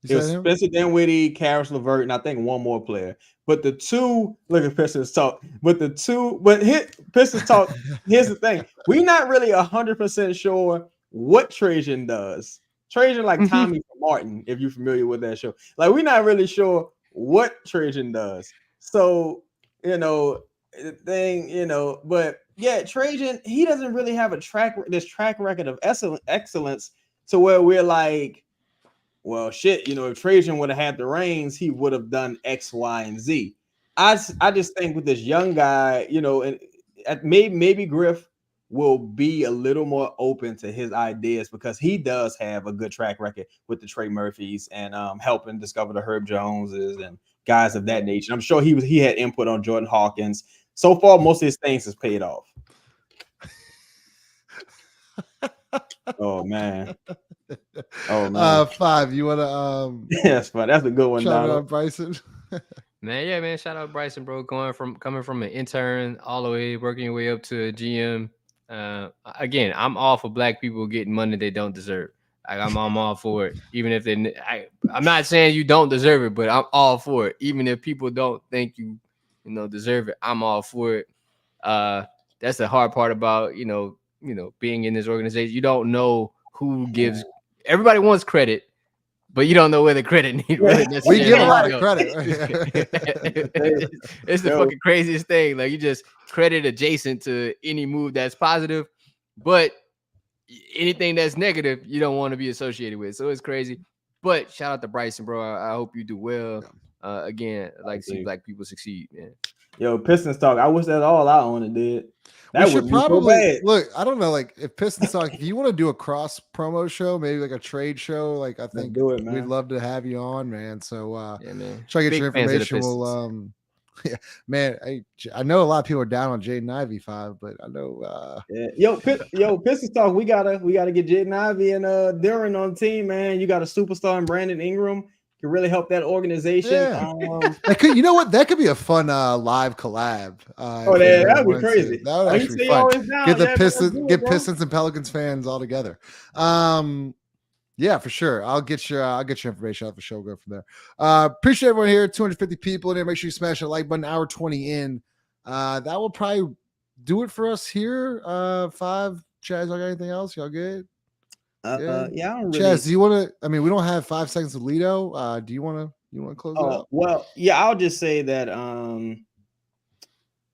Speaker 4: It was Spencer Dinwiddie, Karis LeVert, and I think one more player. But the two, look at Pistons talk. Pistons talk. Here's the thing: we're not really 100% sure what Trajan does. Trajan, like Tommy from Martin, if you're familiar with that show. Like we're not really sure what Trajan does. So the thing, but yeah, Trajan, he doesn't really have this track record of excellence to where we're like. Well, shit, if Trajan would have had the reins, he would have done X, Y, and Z. I just think with this young guy, and maybe Griff will be a little more open to his ideas because he does have a good track record with the Trey Murphys and helping discover the Herb Joneses and guys of that nature. I'm sure he had input on Jordan Hawkins. So far, most of his things has paid off. Oh man.
Speaker 1: 5. You want to
Speaker 4: yes, but that's a good one.
Speaker 1: Shout out Bryson.
Speaker 5: Man, shout out Bryson, bro. Coming from an intern all the way, working your way up to a GM. Again, I'm all for black people getting money they don't deserve. Like, I'm all for it, even if I'm not saying you don't deserve it, but I'm all for it, even if people don't think you deserve it. I'm all for it. That's the hard part about being in this organization. You don't know who gives. Everybody wants credit, but you don't know where the credit really necessarily.
Speaker 1: We give a lot of credit.
Speaker 5: It's the fucking craziest thing. Like, you just credit adjacent to any move that's positive, but anything that's negative, you don't want to be associated with. So it's crazy. But shout out to Bryson, bro. I hope you do well. Again, I like to see black people succeed, man.
Speaker 4: Yo, Pistons talk. I wish that all I owned did. That would probably so bad.
Speaker 1: Look. I don't know, like if Pistons talk. If you want to do a cross promo show, maybe like a trade show, like I think we'd love to have you on, man. So
Speaker 5: yeah, man.
Speaker 1: Try to get your information. We'll yeah, man. I know a lot of people are down on Jaden Ivey 5, but I know.
Speaker 4: Yo, Pistons talk. We gotta get Jaden Ivey and Duran on the team, man. You got a superstar in Brandon Ingram. Can really help that organization.
Speaker 1: Yeah. You know what? That could be a fun live collab.
Speaker 4: That'd be crazy.
Speaker 1: That would actually be fun. Get the Pistons and Pelicans fans all together. Yeah, for sure. I'll get your information out for show. Go from there. Appreciate everyone here. 250 people in there. Make sure you smash that like button. Hour 20 in. That will probably do it for us here. 5. Chaz, y'all got anything else? Y'all good?
Speaker 4: Yeah, I don't really.
Speaker 1: Chaz, do you want to? I mean, we don't have 5 seconds with Lido. Do you want to close it out?
Speaker 4: Well, yeah, I'll just say that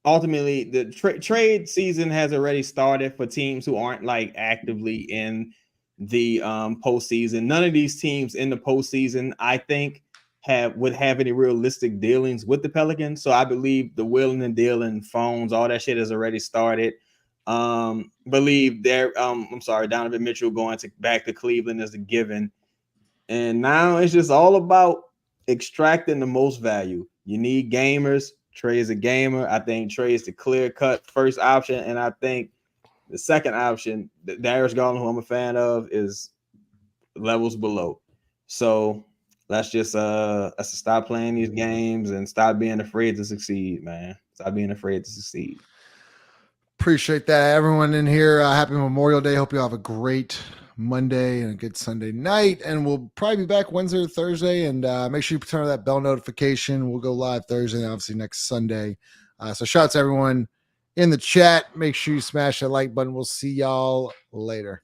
Speaker 4: ultimately the trade season has already started for teams who aren't like actively in the postseason. None of these teams in the postseason, I think, would have any realistic dealings with the Pelicans. So I believe the willing and dealing, phones, all that shit has already started. Believe Donovan Mitchell going back to Cleveland is a given, and now it's just all about extracting the most value. You need gamers. Trae is a gamer. I think Trae is the clear-cut first option, and I think the second option, Darius Garland, who I'm a fan of, is levels below. So let's just stop playing these games and stop being afraid to succeed, man. Stop being afraid to succeed.
Speaker 1: Appreciate that, everyone in here. Happy Memorial Day. Hope you all have a great Monday and a good Sunday night. And we'll probably be back Wednesday or Thursday. And make sure you turn on that bell notification. We'll go live Thursday and obviously next Sunday. So shout out to everyone in the chat. Make sure you smash that like button. We'll see y'all later.